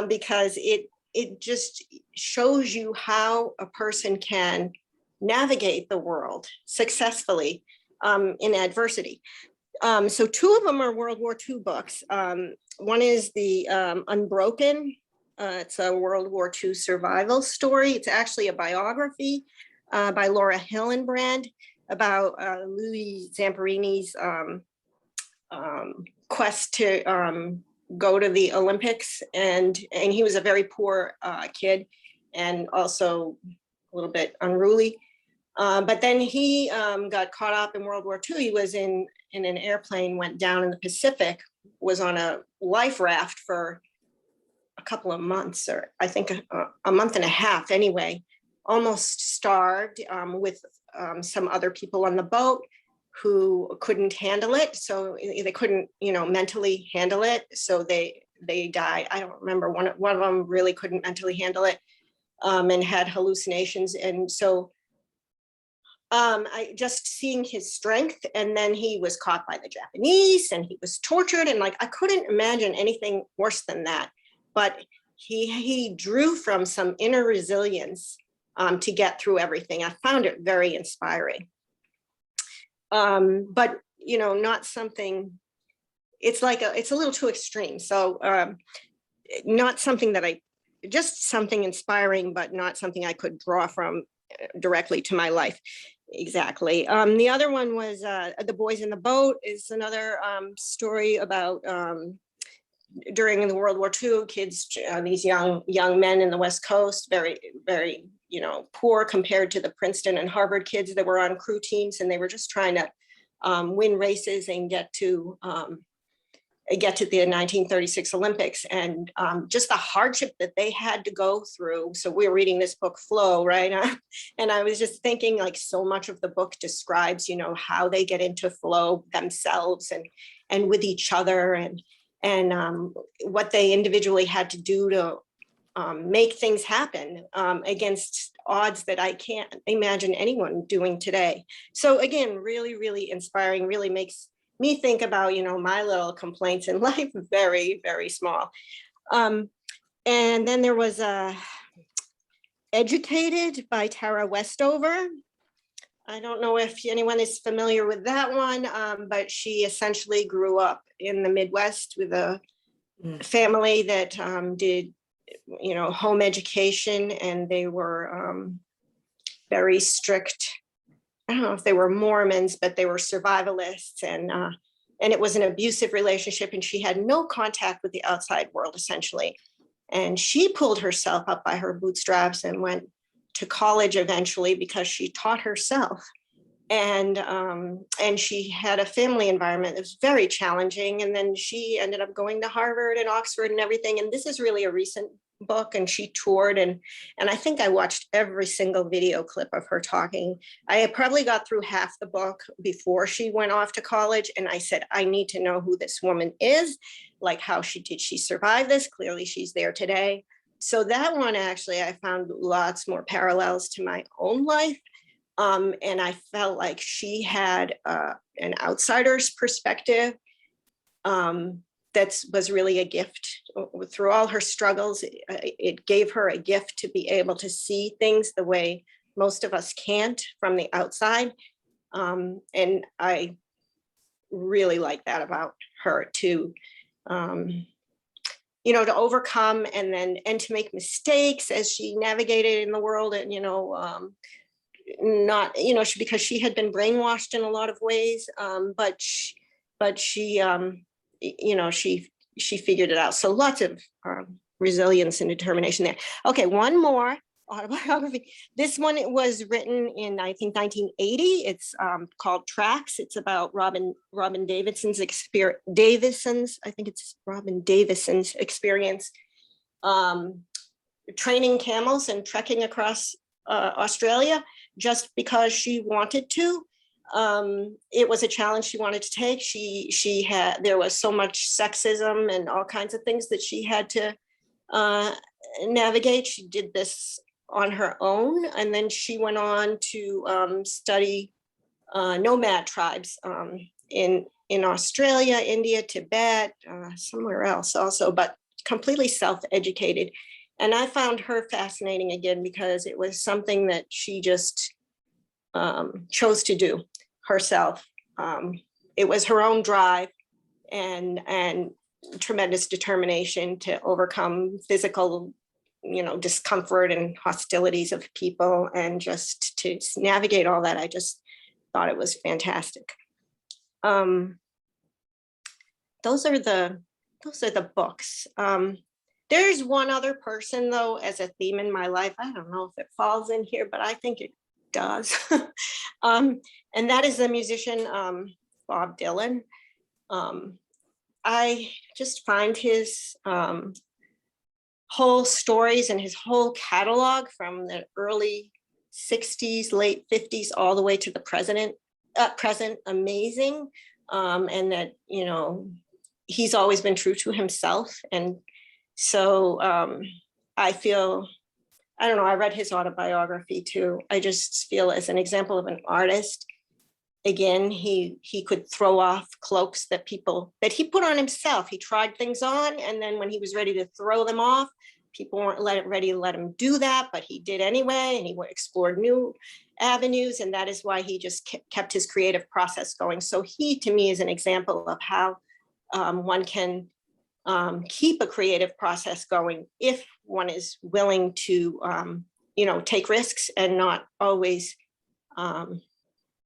because it just shows you how a person can navigate the world successfully in adversity. So two of them are World War II books. One is the Unbroken. It's a World War II survival story. It's actually a biography by Laura Hillenbrand about Louis Zamperini's quest to go to the Olympics. And he was a very poor kid and also a little bit unruly. But then he got caught up in World War II. He was in an airplane, went down in the Pacific, was on a life raft for a couple of months, or I think a month and a half anyway, almost starved, with some other people on the boat who couldn't handle it. So they couldn't, mentally handle it. So they died. I don't remember, one of them really couldn't mentally handle it, and had hallucinations. And so I just seeing his strength, and then he was caught by the Japanese and he was tortured, and I couldn't imagine anything worse than that. But he drew from some inner resilience to get through everything. I found it very inspiring. But not something, it's a little too extreme. So not something that I just something inspiring, but not something I could draw from directly to my life. Exactly. The other one was The Boys in the Boat is another story about during the World War II, kids, these young men in the West Coast, very, very, poor compared to the Princeton and Harvard kids that were on crew teams, and they were just trying to win races and get to the 1936 Olympics, and just the hardship that they had to go through. So we were reading this book, Flow, right? And I was just thinking, like, so much of the book describes, how they get into flow themselves and with each other, and what they individually had to do to make things happen against odds that I can't imagine anyone doing today. So again, really, really inspiring, really makes me think about, my little complaints in life, very, very small. And then there was Educated by Tara Westover. I don't know if anyone is familiar with that one, but she essentially grew up in the Midwest with a family that did, home education, and they were very strict. I don't know if they were Mormons, but they were survivalists, and it was an abusive relationship, and she had no contact with the outside world, essentially. And she pulled herself up by her bootstraps and went to college eventually because she taught herself. And she had a family environment that was very challenging. And then she ended up going to Harvard and Oxford and everything. And this is really a recent book, and she toured, and I think I watched every single video clip of her talking. I had probably got through half the book before she went off to college, and I said, I need to know who this woman is, like, how did she survive this? Clearly she's there today. So that one, actually, I found lots more parallels to my own life, and I felt like she had an outsider's perspective that was really a gift. Through all her struggles, it gave her a gift to be able to see things the way most of us can't from the outside. And I really like that about her, to overcome and to make mistakes as she navigated in the world, and because she had been brainwashed in a lot of ways, but she figured it out. So lots of resilience and determination there. Okay, one more autobiography. This one, it was written in, I think, 1980. It's called Tracks. It's about Robin Davison's experience. I think it's Robin Davison's experience training camels and trekking across Australia just because she wanted to. It was a challenge she wanted to take. There was so much sexism and all kinds of things that she had to navigate. She did this on her own, and then she went on to study nomad tribes in Australia, India, Tibet, somewhere else also, but completely self-educated. And I found her fascinating again because it was something that she just chose to do herself. It was her own drive and tremendous determination to overcome physical, discomfort and hostilities of people, and just to navigate all that. I just thought it was fantastic. Those are the books. There's one other person, though, as a theme in my life. I don't know if it falls in here, but I think it does. And that is the musician Bob Dylan. I just find his whole stories and his whole catalog from the early 60s, late 50s, all the way to the present amazing. And that, he's always been true to himself. And so I feel, I don't know, I read his autobiography too. I just feel, as an example of an artist, again, he could throw off cloaks that he put on himself. He tried things on, and then when he was ready to throw them off, people weren't ready to let him do that, but he did anyway, and he explored new avenues, and that is why he just kept his creative process going. So he, to me, is an example of how one can keep a creative process going if one is willing to, take risks and not always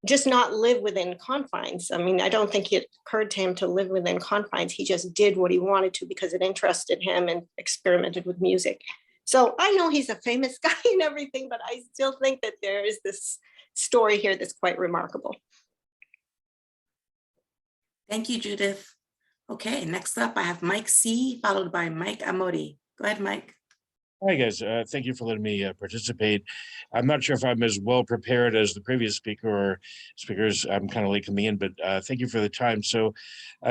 just not live within confines. I mean, I don't think it occurred to him to live within confines. He just did what he wanted to because it interested him and experimented with music. So I know he's a famous guy and everything, but I still think that there is this story here that's quite remarkable. Thank you, Judith. Okay, next up I have Mike C, followed by Mike Amodi. Go ahead, Mike. Hi, guys. Thank you for letting me participate. I'm not sure if I'm as well prepared as the previous speaker or speakers. I'm kind of late coming in, but thank you for the time. So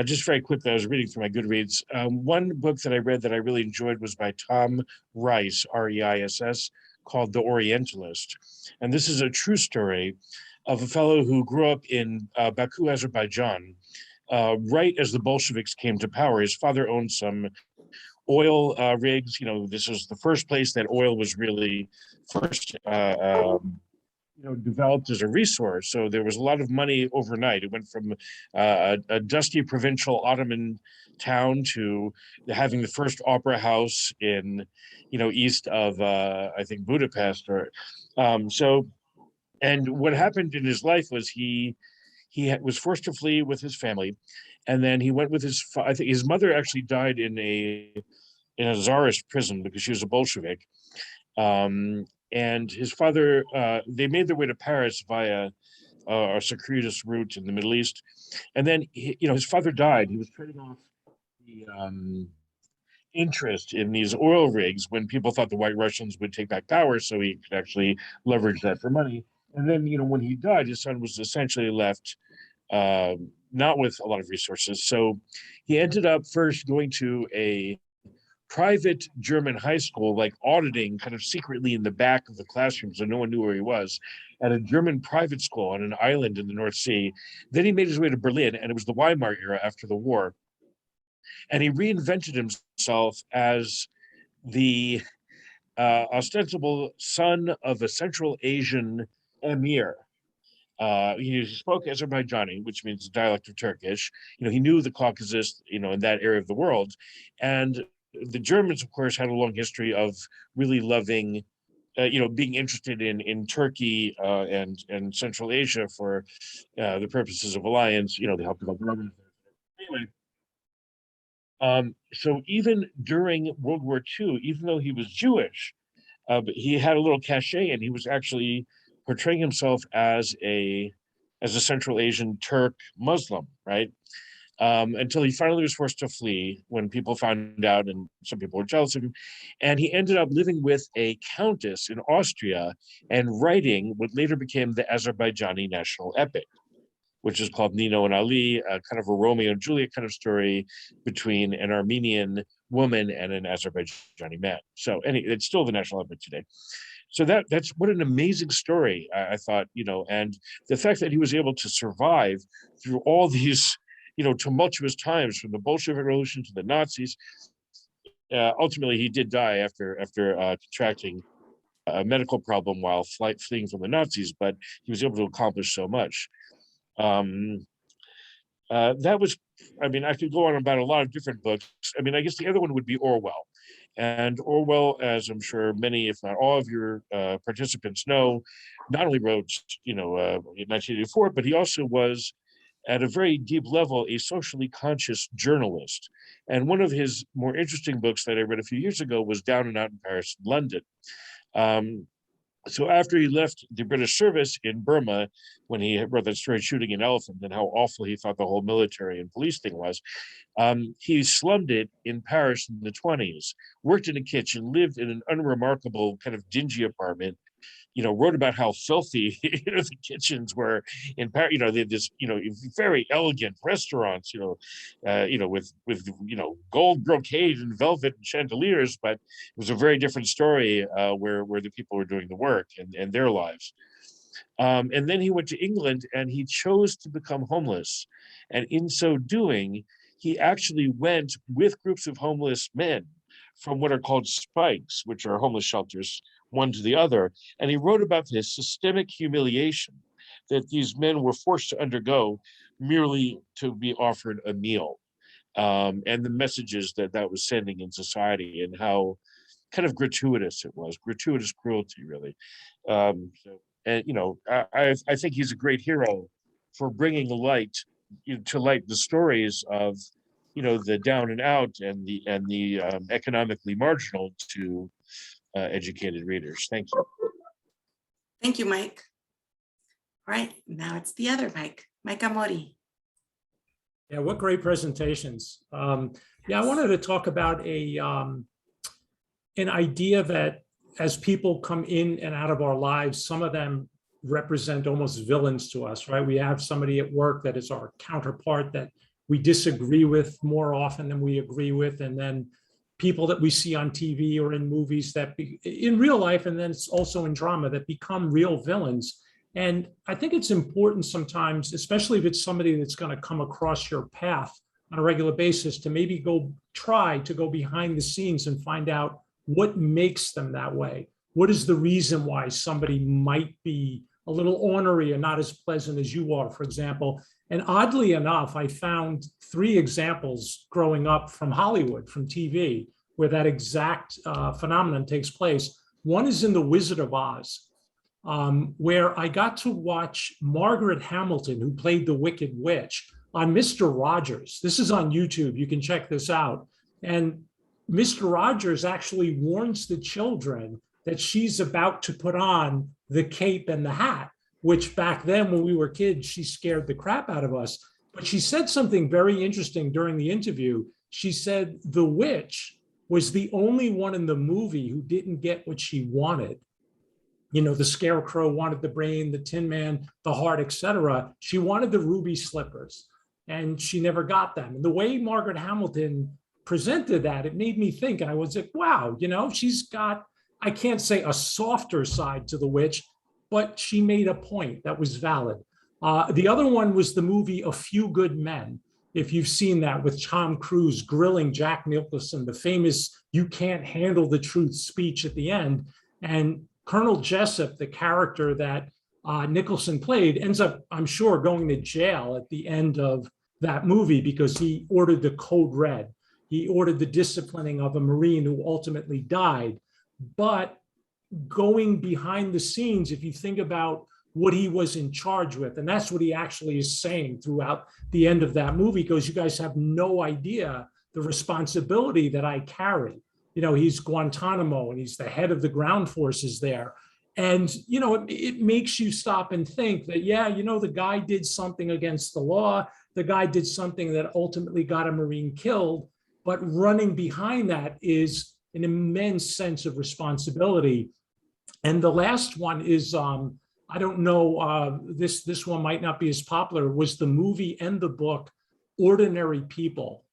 just very quickly, I was reading through my Goodreads. One book that I read that I really enjoyed was by Tom Rice, R-E-I-S-S, called The Orientalist. And this is a true story of a fellow who grew up in Baku, Azerbaijan, right as the Bolsheviks came to power. His father owned some oil rigs. This was the first place that oil was really first developed as a resource. So there was a lot of money overnight. It went from a dusty provincial Ottoman town to having the first opera house in east of I think Budapest. Or and what happened in his life was he was forced to flee with his family, and then he went with I think his mother actually died in a Tsarist prison because she was a Bolshevik. And his father, they made their way to Paris via a circuitous route in the Middle East. And then, his father died. He was trading off the interest in these oil rigs when people thought the White Russians would take back power, so he could actually leverage that for money. And then, when he died, his son was essentially left not with a lot of resources. So he ended up first going to a private German high school, like auditing kind of secretly in the back of the classroom, so no one knew where he was, at a German private school on an island in the North Sea. Then he made his way to Berlin, and it was the Weimar era after the war. And he reinvented himself as the ostensible son of a Central Asian emir. He spoke Azerbaijani, which means dialect of Turkish. He knew the Caucasus, in that area of the world. And the Germans, of course, had a long history of really loving, being interested in Turkey and Central Asia for the purposes of alliance. They helped develop the Roman. Anyway, so even during World War II, even though he was Jewish, he had a little cachet, and he was actually portraying himself as a Central Asian Turk Muslim, right? Until he finally was forced to flee when people found out, and some people were jealous of him. And he ended up living with a countess in Austria and writing what later became the Azerbaijani national epic, which is called Nino and Ali, kind of a Romeo and Juliet kind of story between an Armenian woman and an Azerbaijani man. So it's still the national epic today. So that's what an amazing story, I thought, and the fact that he was able to survive through all these tumultuous times, from the Bolshevik Revolution to the Nazis. Ultimately, he did die after contracting a medical problem while fleeing from the Nazis, but he was able to accomplish so much. That was, I could go on about a lot of different books. I guess the other one would be Orwell. And Orwell, as I'm sure many, if not all of your participants know, not only wrote, in 1984, but he also was, at a very deep level, a socially conscious journalist. And one of his more interesting books that I read a few years ago was Down and Out in Paris, London. So after he left the British service in Burma, when he wrote that story, Shooting an Elephant, and how awful he thought the whole military and police thing was, he slummed it in Paris in the 1920s, worked in a kitchen, lived in an unremarkable kind of dingy apartment, wrote about how filthy the kitchens were in Paris. They had this, very elegant restaurants, with gold brocade and velvet and chandeliers, but it was a very different story where the people were doing the work and their lives. And then he went to England, and he chose to become homeless. And in so doing, he actually went with groups of homeless men from what are called spikes, which are homeless shelters, one to the other. And he wrote about this systemic humiliation that these men were forced to undergo merely to be offered a meal. and the messages that that was sending in society, and how kind of gratuitous it was, gratuitous cruelty, really. And I think he's a great hero for bringing light to light the stories of the down and out and the economically marginal to educated readers. Thank you. Thank you, Mike. All right, now it's the other Mike, Mike Amori. Yeah, what great presentations. Yeah, I wanted to talk about an idea that as people come in and out of our lives, some of them represent almost villains to us, right? We have somebody at work that is our counterpart that we disagree with more often than we agree with, and then people that we see on TV or in movies that in real life, and then it's also in drama, that become real villains. And I think it's important sometimes, especially if it's somebody that's going to come across your path on a regular basis, to maybe try to go behind the scenes and find out what makes them that way. What is the reason why somebody might be a little ornery and not as pleasant as you are, for example? And oddly enough, I found 3 examples growing up from Hollywood, from TV, where that exact phenomenon takes place. One is in The Wizard of Oz, where I got to watch Margaret Hamilton, who played the Wicked Witch, on Mr. Rogers. This is on YouTube. You can check this out. And Mr. Rogers actually warns the children that she's about to put on the cape and the hat, which back then when we were kids, she scared the crap out of us. But she said something very interesting during the interview. She said the witch was the only one in the movie who didn't get what she wanted. The Scarecrow wanted the brain, the Tin Man, the heart, etc. She wanted the ruby slippers, and she never got them. And the way Margaret Hamilton presented that, it made me think, and I was like, wow, she's got, I can't say a softer side to the witch, but she made a point that was valid. The other one was the movie A Few Good Men. If you've seen that, with Tom Cruise grilling Jack Nicholson, the famous "you can't handle the truth" speech at the end. And Colonel Jessup, the character that Nicholson played, ends up, I'm sure, going to jail at the end of that movie because he ordered the code red. He ordered the disciplining of a Marine who ultimately died. But going behind the scenes, if you think about what he was in charge with, and that's what he actually is saying throughout the end of that movie, because you guys have no idea the responsibility that I carry. He's Guantanamo and he's the head of the ground forces there. And, it makes you stop and think that, yeah, the guy did something against the law. The guy did something that ultimately got a Marine killed. But running behind that is an immense sense of responsibility. And the last one is, I don't know, this one might not be as popular, was the movie and the book Ordinary People,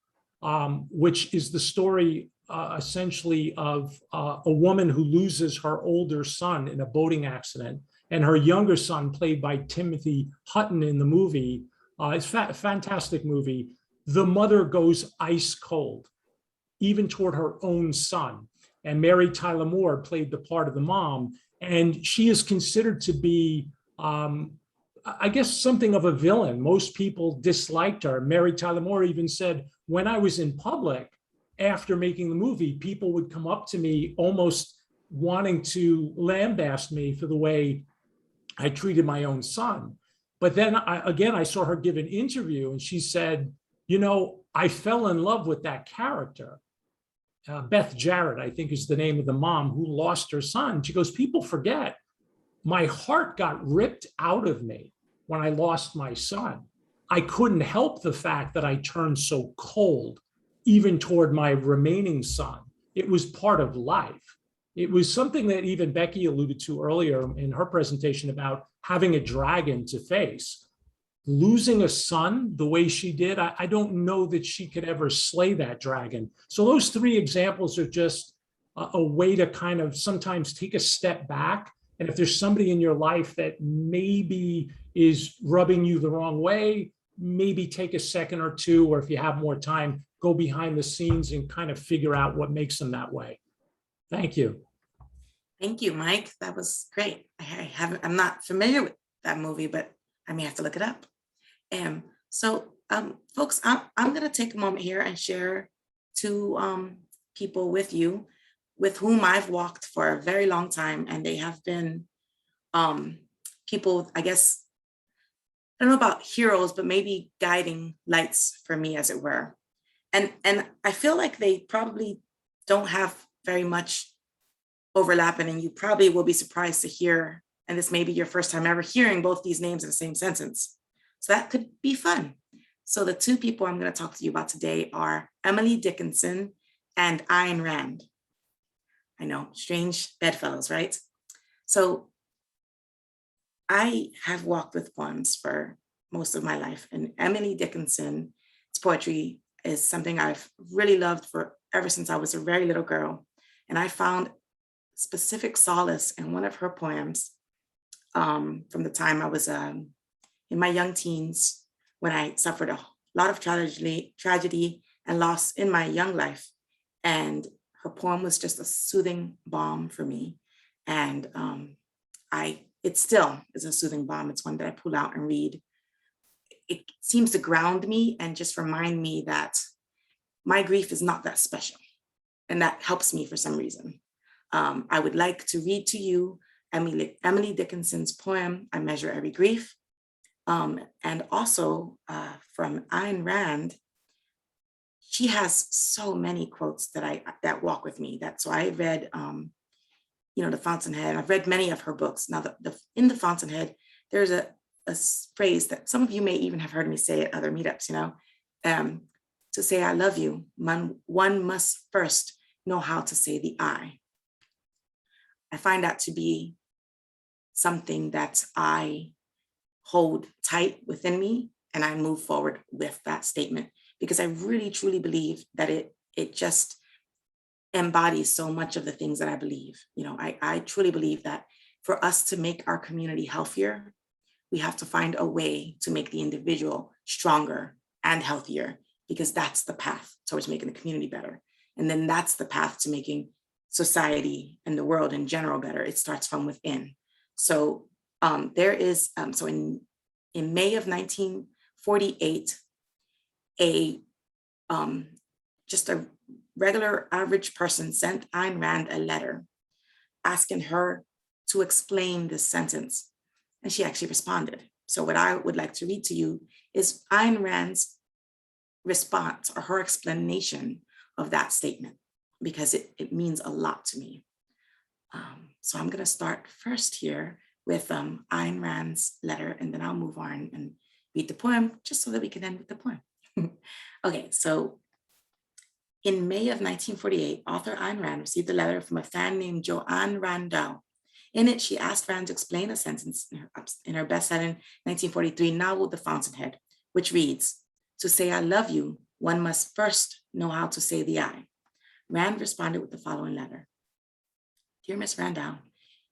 which is the story essentially of a woman who loses her older son in a boating accident, and her younger son, played by Timothy Hutton in the movie. It's a fantastic movie. The mother goes ice cold, even toward her own son. And Mary Tyler Moore played the part of the mom. And she is considered to be, I guess, something of a villain. Most people disliked her. Mary Tyler Moore even said, when I was in public after making the movie, people would come up to me almost wanting to lambaste me for the way I treated my own son. But then I saw her give an interview and she said, I fell in love with that character. Beth Jarrett, I think, is the name of the mom who lost her son. She goes, people forget, my heart got ripped out of me when I lost my son. I couldn't help the fact that I turned so cold, even toward my remaining son. It was part of life. It was something that even Becky alluded to earlier in her presentation about having a dragon to face. Losing a son the way she did, I don't know that she could ever slay that dragon. So those 3 examples are just a way to kind of sometimes take a step back. And if there's somebody in your life that maybe is rubbing you the wrong way, maybe take a second or 2, or if you have more time, go behind the scenes and kind of figure out what makes them that way. Thank you. Thank you, Mike. That was great. I'm not familiar with that movie, but I may have to look it up. So Folks, I'm gonna take a moment here and share two people with you with whom I've walked for a very long time, and they have been people, I guess, I don't know about heroes, but maybe guiding lights for me, as it were. And I feel like they probably don't have very much overlapping, and you probably will be surprised to hear, and this may be your first time ever hearing both these names in the same sentence. So that could be fun. So the two people I'm going to talk to you about today are Emily Dickinson and Ayn Rand. I know, strange bedfellows, right? So I have walked with poems for most of my life, and Emily Dickinson's poetry is something I've really loved for ever since I was a very little girl. And I found specific solace in one of her poems from the time I was in my young teens, when I suffered a lot of tragedy and loss in my young life. And her poem was just a soothing balm for me. And it still is a soothing balm. It's one that I pull out and read. It seems to ground me and just remind me that my grief is not that special. And that helps me for some reason. I would like to read to you Emily Dickinson's poem, I Measure Every Grief. And also from Ayn Rand, she has so many quotes that walk with me. So I read, The Fountainhead. I've read many of her books. Now, in The Fountainhead, there's a phrase that some of you may even have heard me say at other meetups. To say I love you, one must first know how to say the I. I find that to be something that I hold tight within me, and I move forward with that statement, because I really truly believe that it just embodies so much of the things that I believe. I truly believe that for us to make our community healthier, we have to find a way to make the individual stronger and healthier, because that's the path towards making the community better. And then that's the path to making society and the world in general better. It starts from within. So there is, in May of 1948, just a regular average person sent Ayn Rand a letter asking her to explain this sentence. And she actually responded. So what I would like to read to you is Ayn Rand's response, or her explanation of that statement, because it means a lot to me. So I'm going to start first here with Ayn Rand's letter, and then I'll move on and read the poem, just so that we can end with the poem. Okay, so in May of 1948, author Ayn Rand received a letter from a fan named Joanne Randall. In it, she asked Rand to explain a sentence in her best-selling 1943 novel, The Fountainhead, which reads, "To say I love you, one must first know how to say the I." Rand responded with the following letter. "Dear Miss Randall,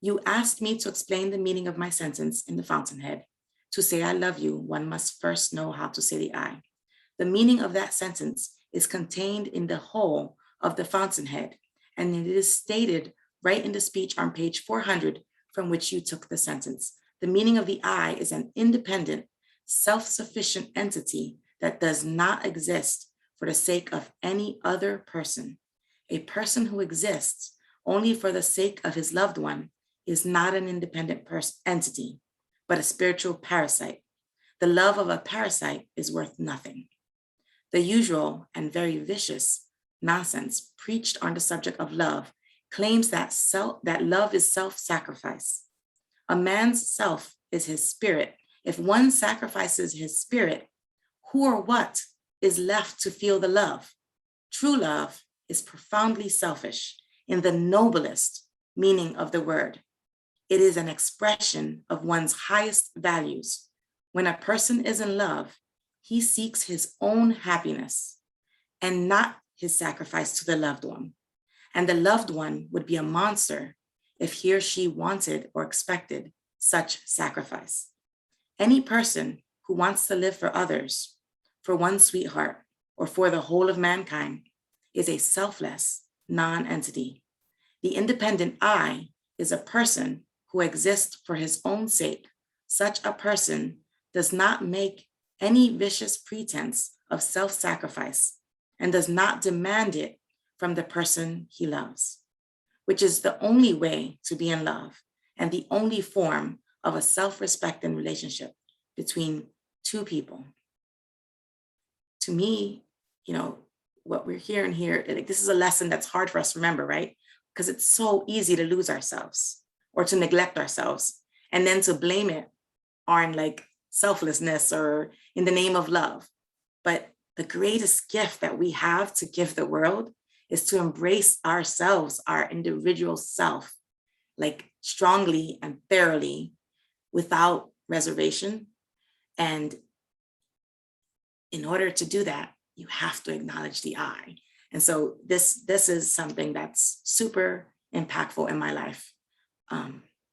you asked me to explain the meaning of my sentence in The Fountainhead. To say I love you, one must first know how to say the I. The meaning of that sentence is contained in the whole of The Fountainhead, and it is stated right in the speech on page 400 from which you took the sentence. The meaning of the I is an independent, self-sufficient entity that does not exist for the sake of any other person. A person who exists only for the sake of his loved one is not an independent entity, but a spiritual parasite. The love of a parasite is worth nothing." The usual and very vicious nonsense preached on the subject of love claims that love is self-sacrifice. A man's self is his spirit. If one sacrifices his spirit, who or what is left to feel the love? True love is profoundly selfish in the noblest meaning of the word. It is an expression of one's highest values. When a person is in love, he seeks his own happiness and not his sacrifice to the loved one. And the loved one would be a monster if he or she wanted or expected such sacrifice. Any person who wants to live for others, for one sweetheart, or for the whole of mankind is a selfless non-entity. The independent I is a person who exists for his own sake. Such a person does not make any vicious pretense of self-sacrifice and does not demand it from the person he loves, which is the only way to be in love and the only form of a self-respecting relationship between two people. To me, you know, what we're hearing here, like, this is a lesson that's hard for us to remember, right? Because it's so easy to lose ourselves or to neglect ourselves and then to blame it on like selflessness or in the name of love. But the greatest gift that we have to give the world is to embrace ourselves, our individual self, like strongly and thoroughly without reservation. And in order to do that, you have to acknowledge the I. And so this is something that's super impactful in my life.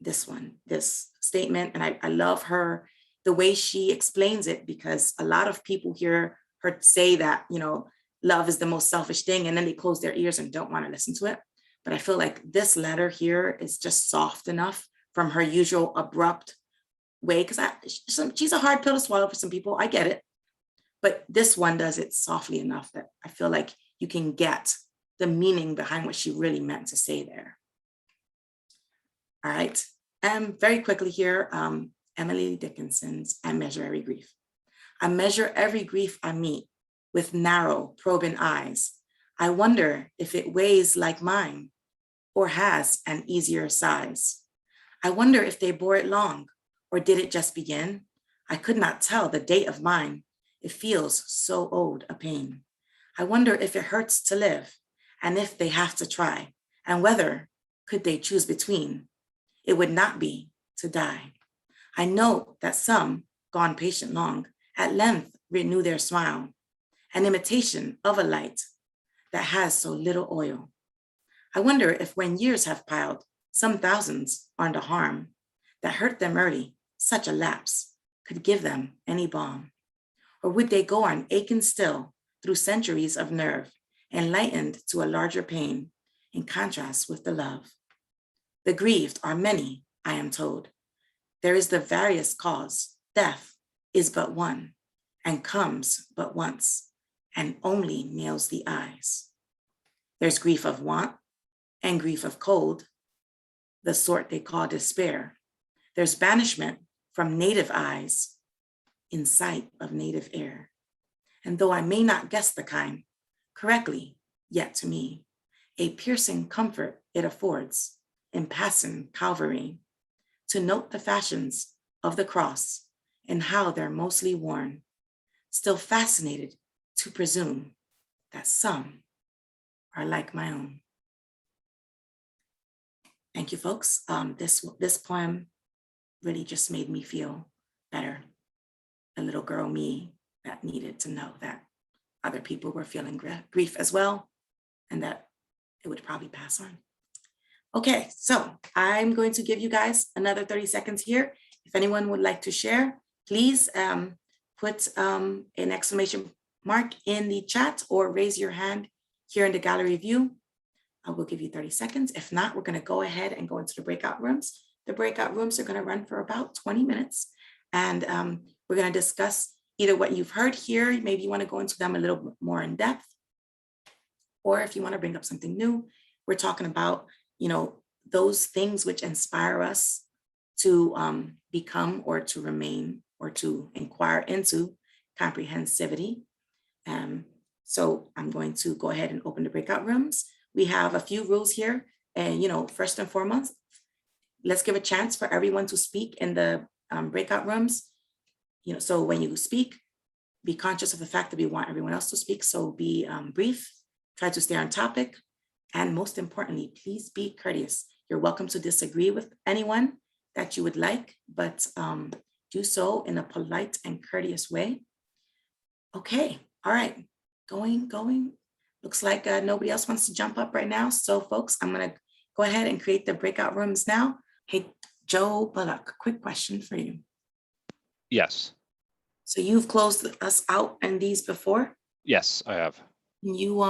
This statement, and I love her, the way she explains it, because a lot of people hear her say that, you know, love is the most selfish thing, and then they close their ears and don't want to listen to it. But I feel like this letter here is just soft enough from her usual abrupt way, because she's a hard pill to swallow for some people, I get it. But this one does it softly enough that I feel like you can get the meaning behind what she really meant to say there. All right, and very quickly here, Emily Dickinson's and Measurary Grief. I measure every grief I meet with narrow, probing eyes. I wonder if it weighs like mine or has an easier size. I wonder if they bore it long or did it just begin? I could not tell the date of mine. It feels so old a pain. I wonder if it hurts to live and if they have to try and whether could they choose between. It would not be to die. I know that some, gone patient long, at length renew their smile, an imitation of a light that has so little oil. I wonder if when years have piled, some thousands on the harm that hurt them early, such a lapse could give them any balm. Or would they go on aching still through centuries of nerve, enlightened to a larger pain in contrast with the love? The grieved are many, I am told. There is the various cause. Death is but one and comes but once and only nails the eyes. There's grief of want and grief of cold, the sort they call despair. There's banishment from native eyes in sight of native air. And though I may not guess the kind correctly, yet to me, a piercing comfort it affords in passing Calvary, to note the fashions of the cross and how they're mostly worn, still fascinated to presume that some are like my own. Thank you, folks. This poem really just made me feel better. A little girl me that needed to know that other people were feeling grief as well, and that it would probably pass on. Okay, so I'm going to give you guys another 30 seconds here. If anyone would like to share, please put an exclamation mark in the chat or raise your hand here in the gallery view. I will give you 30 seconds. If not, we're going to go ahead and go into the breakout rooms. The breakout rooms are going to run for about 20 minutes. And we're going to discuss either what you've heard here, maybe you want to go into them a little bit more in depth, or if you want to bring up something new, we're talking about, you know, those things which inspire us to become or to remain or to inquire into comprehensivity. So I'm going to go ahead and open the breakout rooms. We have a few rules here. And, you know, first and foremost, let's give a chance for everyone to speak in the breakout rooms. You know, so when you speak, be conscious of the fact that we want everyone else to speak. So be brief, try to stay on topic. And most importantly, please be courteous. You're welcome to disagree with anyone that you would like, but do so in a polite and courteous way. Okay, all right, going. Looks like nobody else wants to jump up right now. So folks, I'm gonna go ahead and create the breakout rooms now. Hey, Joe Bullock, quick question for you. Yes. So you've closed us out in these before? Yes, I have. You,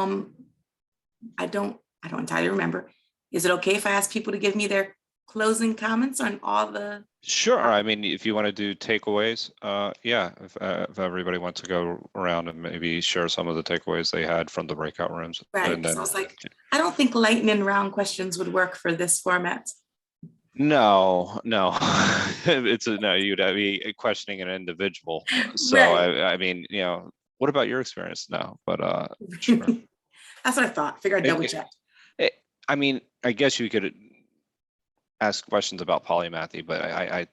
I don't entirely remember. Is it okay if I ask people to give me their closing comments on all the, Sure. I mean, if you want to do takeaways, yeah, if everybody wants to go around and maybe share some of the takeaways they had from the breakout rooms. right? And So I then, was like, I don't think lightning round questions would work for this format. no, no, you'd be questioning an individual. So Right. I mean, what about your experience now? But sure. That's what I thought. Figured I'd double check. I mean, I guess you could ask questions about polymathy, but I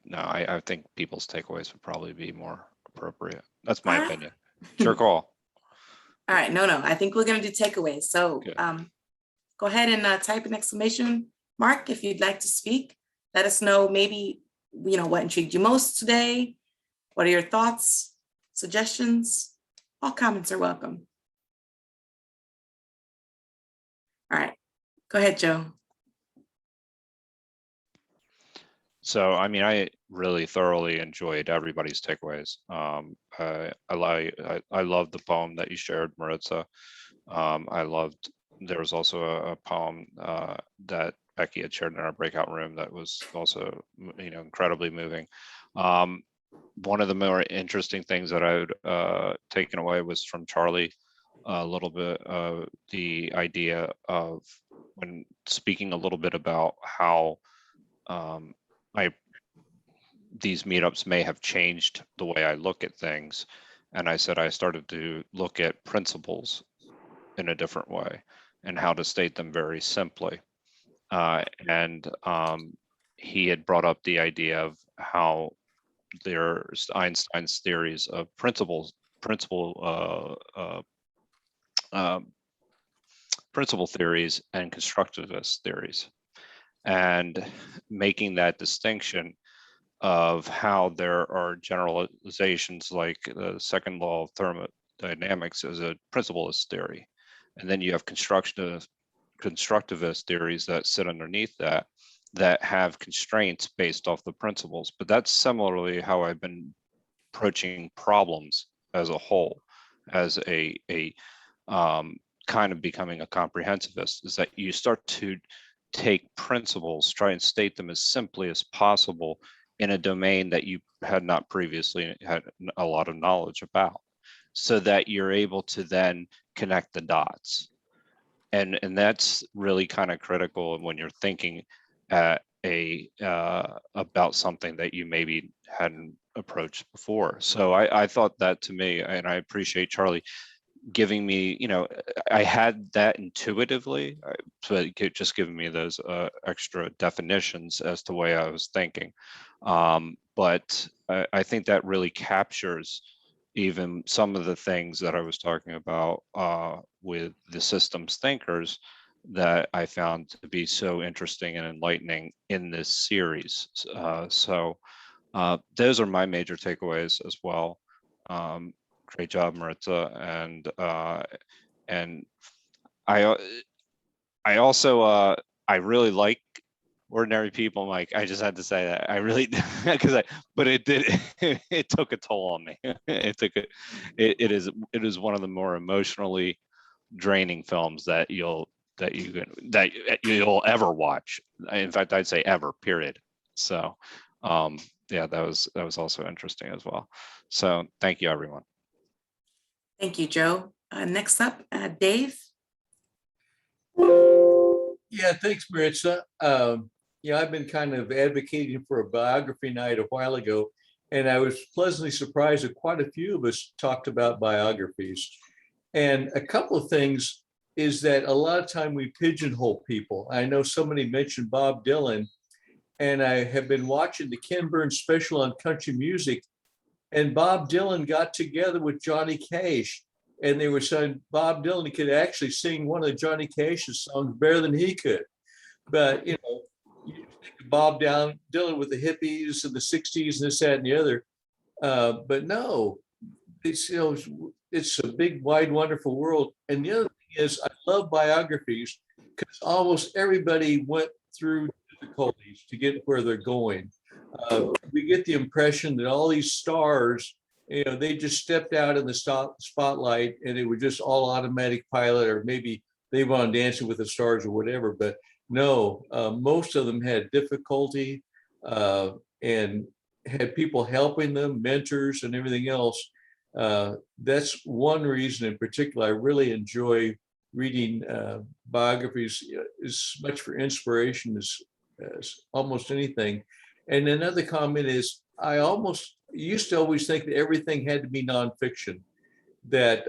think people's takeaways would probably be more appropriate. That's my All right. opinion. Sure call. All right, no, I think we're gonna do takeaways. So Okay. go ahead and type an exclamation mark if you'd like to speak. Let us know maybe, what intrigued you most today. What are your thoughts, suggestions? All comments are welcome. All right, go ahead, Joe. So, I mean, I really thoroughly enjoyed everybody's takeaways. I love the poem that you shared, Maritza. There was also a poem that Becky had shared in our breakout room that was also, incredibly moving. One of the more interesting things that I would taken away was from Charlie, a little bit of the idea of when speaking a little bit about how these meetups may have changed the way I look at things. And I said I started to look at principles in a different way and how to state them very simply. And he had brought up the idea of how there's Einstein's theories of principle theories and constructivist theories, and making that distinction of how there are generalizations like the second law of thermodynamics as a principalist theory. And then you have constructivist theories that sit underneath that have constraints based off the principles. But that's similarly how I've been approaching problems as a whole, as a kind of becoming a comprehensivist, is that you start to take principles, try and state them as simply as possible in a domain that you had not previously had a lot of knowledge about, so that you're able to then connect the dots. And that's really kind of critical when you're thinking about something that you maybe hadn't approached before. So I thought that, to me, and I appreciate Charlie giving me, I had that intuitively, but just giving me those extra definitions as to the way I was thinking. But I think that really captures even some of the things that I was talking about with the systems thinkers that I found to be so interesting and enlightening in this series. So those are my major takeaways as well. Great job, Maritza, and I also I really like ordinary people, Mike. I just had to say that. I really, but it took a toll on me. It is one of the more emotionally draining films that you'll ever watch. In fact, I'd say ever, period. So yeah, that was also interesting as well. So thank you, everyone. Thank you, Joe. Next up, Dave. Yeah, thanks, Maritza. I've been kind of advocating for a biography night a while ago, and I was pleasantly surprised that quite a few of us talked about biographies. And a couple of things is that a lot of time we pigeonhole people. I know somebody mentioned Bob Dylan, and I have been watching the Ken Burns special on country music, and Bob Dylan got together with Johnny Cash, and they were saying Bob Dylan could actually sing one of Johnny Cash's songs better than he could. But, you think of Bob Dylan with the hippies in the 60s and this, that, and the other. But no, it's, it's a big, wide, wonderful world. And the other thing is, I love biographies because almost everybody went through difficulties to get where they're going. We get the impression that all these stars, they just stepped out in the spotlight and it was just all automatic pilot, or maybe they were on Dancing with the Stars or whatever. But no, most of them had difficulty and had people helping them, mentors and everything else. That's one reason in particular I really enjoy reading biographies as much for inspiration as almost anything. And another comment is I almost used to always think that everything had to be nonfiction, that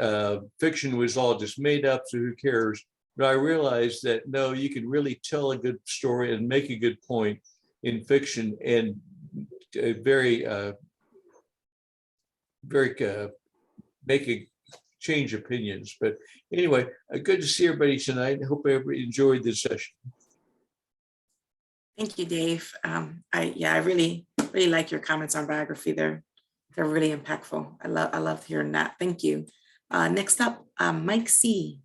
fiction was all just made up, so who cares? But I realized that no, you can really tell a good story and make a good point in fiction and make a change opinions. But anyway, good to see everybody tonight. I hope everybody enjoyed this session. Thank you, Dave. I really like your comments on biography. They're really impactful. I love hearing that. Thank you. Next up, Mike C.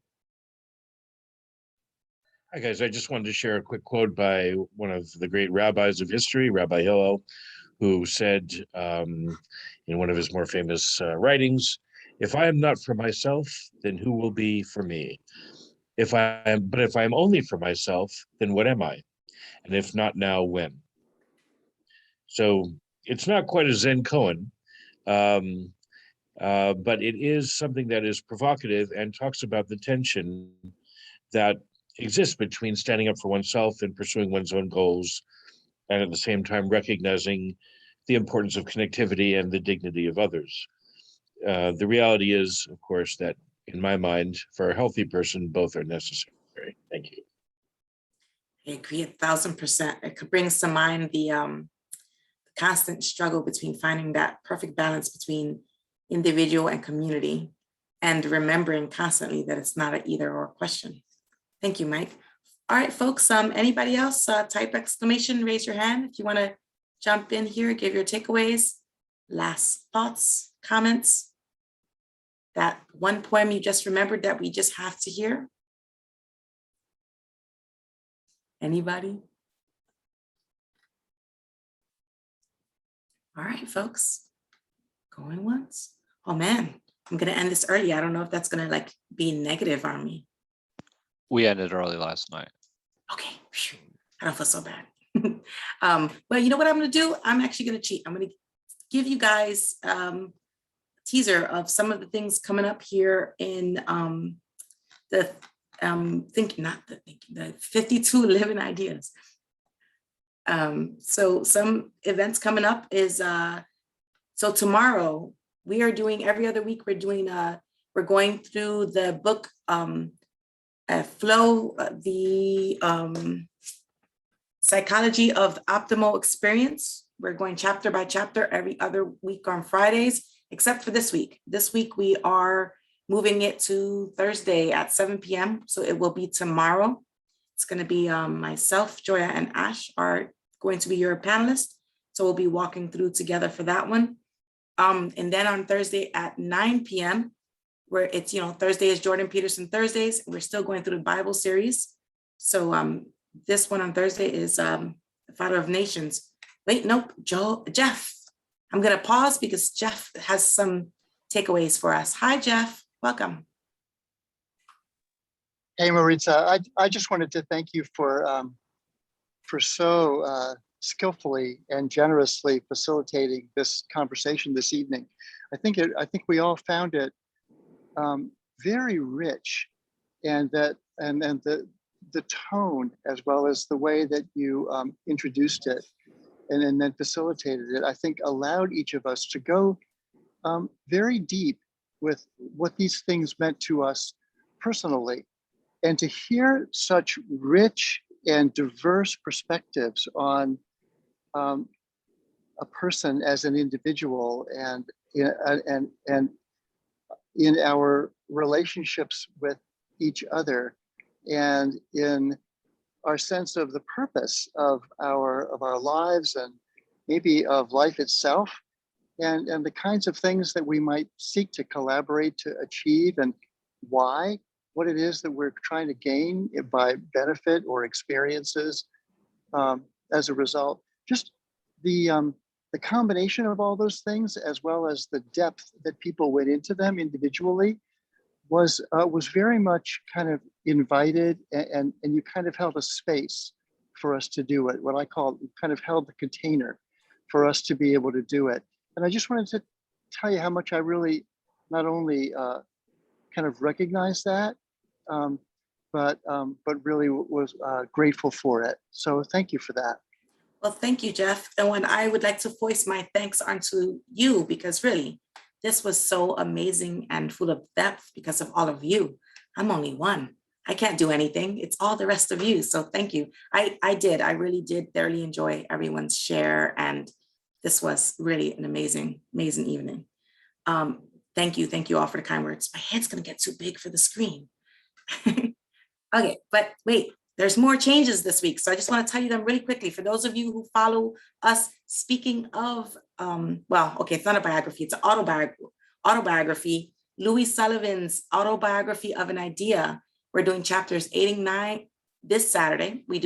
Hi, guys. I just wanted to share a quick quote by one of the great rabbis of history, Rabbi Hillel, who said in one of his more famous writings, "If I am not for myself, then who will be for me? But if I am only for myself, then what am I? And if not now, when?" So it's not quite a Zen koan, but it is something that is provocative and talks about the tension that exists between standing up for oneself and pursuing one's own goals, and at the same time recognizing the importance of connectivity and the dignity of others. The reality is, of course, that in my mind, for a healthy person, both are necessary. Thank you. I agree 1,000%. It brings to mind the constant struggle between finding that perfect balance between individual and community, and remembering constantly that it's not an either or question. Thank you, Mike. All right, folks, anybody else type exclamation, raise your hand if you want to jump in here, give your takeaways, last thoughts, comments, that one poem you just remembered that we just have to hear. Anybody? All right, folks, going once. Oh man, I'm gonna end this early. I don't know if that's gonna like be negative on me. We ended early last night. Okay, phew, I don't feel so bad. But you know what I'm gonna do? I'm actually gonna cheat. I'm gonna give you guys a teaser of some of the things coming up here in the 52 Living Ideas. So some events coming up is so tomorrow we are doing every other week. We're going through the book Flow, the Psychology of the Optimal Experience. We're going chapter by chapter every other week on Fridays, except for this week. This week we are moving it to Thursday at 7 p.m. So it will be tomorrow. It's going to be myself, Joya, and Ash are going to be your panelists. So we'll be walking through together for that one. And then on Thursday at 9 p.m., where it's, Thursday is Jordan Peterson Thursdays. We're still going through the Bible series. So this one on Thursday is the Father of Nations. Wait, nope, Jeff. I'm going to pause because Jeff has some takeaways for us. Hi, Jeff. Welcome. Hey, Maritza. I just wanted to thank you for so skillfully and generously facilitating this conversation this evening. I think we all found it very rich, and the tone, as well as the way that you introduced it and then facilitated it, I think allowed each of us to go very deep with what these things meant to us personally, and to hear such rich and diverse perspectives on a person as an individual, and in our relationships with each other, and in our sense of the purpose of our lives, and maybe of life itself, and the kinds of things that we might seek to collaborate to achieve, and why, what it is that we're trying to gain by benefit or experiences as a result. Just the combination of all those things, as well as the depth that people went into them individually, was very much kind of invited and you kind of held a space for us to do it. What I call, you kind of held the container for us to be able to do it. And I just wanted to tell you how much I really not only kind of recognize that, but really was grateful for it. So thank you for that. Well, thank you, Jeff. And when I would like to voice my thanks onto you, because really, this was so amazing and full of depth because of all of you. I'm only one. I can't do anything. It's all the rest of you. So thank you. I really did thoroughly enjoy everyone's share. And this was really an amazing, amazing evening. Thank you all for the kind words. My head's gonna get too big for the screen. Okay, but wait, there's more changes this week. So I just want to tell you them really quickly. For those of you who follow us, speaking of, well, okay, it's not a biography, it's an autobiography. Louis Sullivan's Autobiography of an Idea. We're doing chapters 8 and 9 this Saturday. We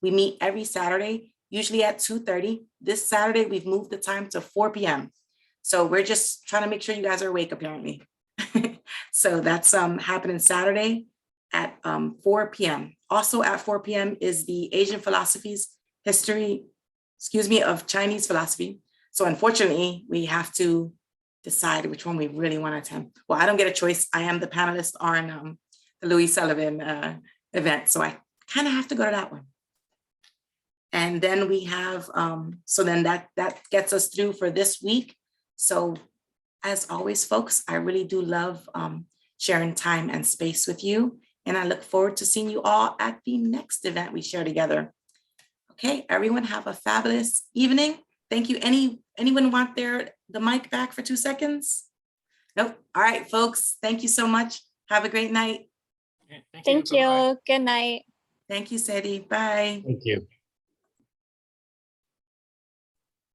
meet every Saturday, usually at 2:30. This Saturday, we've moved the time to 4 p.m. So we're just trying to make sure you guys are awake, apparently. So that's happening Saturday at 4 p.m. Also at 4 p.m. is the Asian Philosophies History, of Chinese Philosophy. So unfortunately, we have to decide which one we really want to attend. Well, I don't get a choice. I am the panelist on the Louis Sullivan event. So I kind of have to go to that one. And then we have, so then that gets us through for this week. So as always, folks, I really do love sharing time and space with you. And I look forward to seeing you all at the next event we share together. Okay, everyone have a fabulous evening. Thank you. Anyone want the mic back for 2 seconds? Nope. All right, folks, thank you so much. Have a great night. Thank you. Good night. Thank you, Sadie. Bye. Thank you.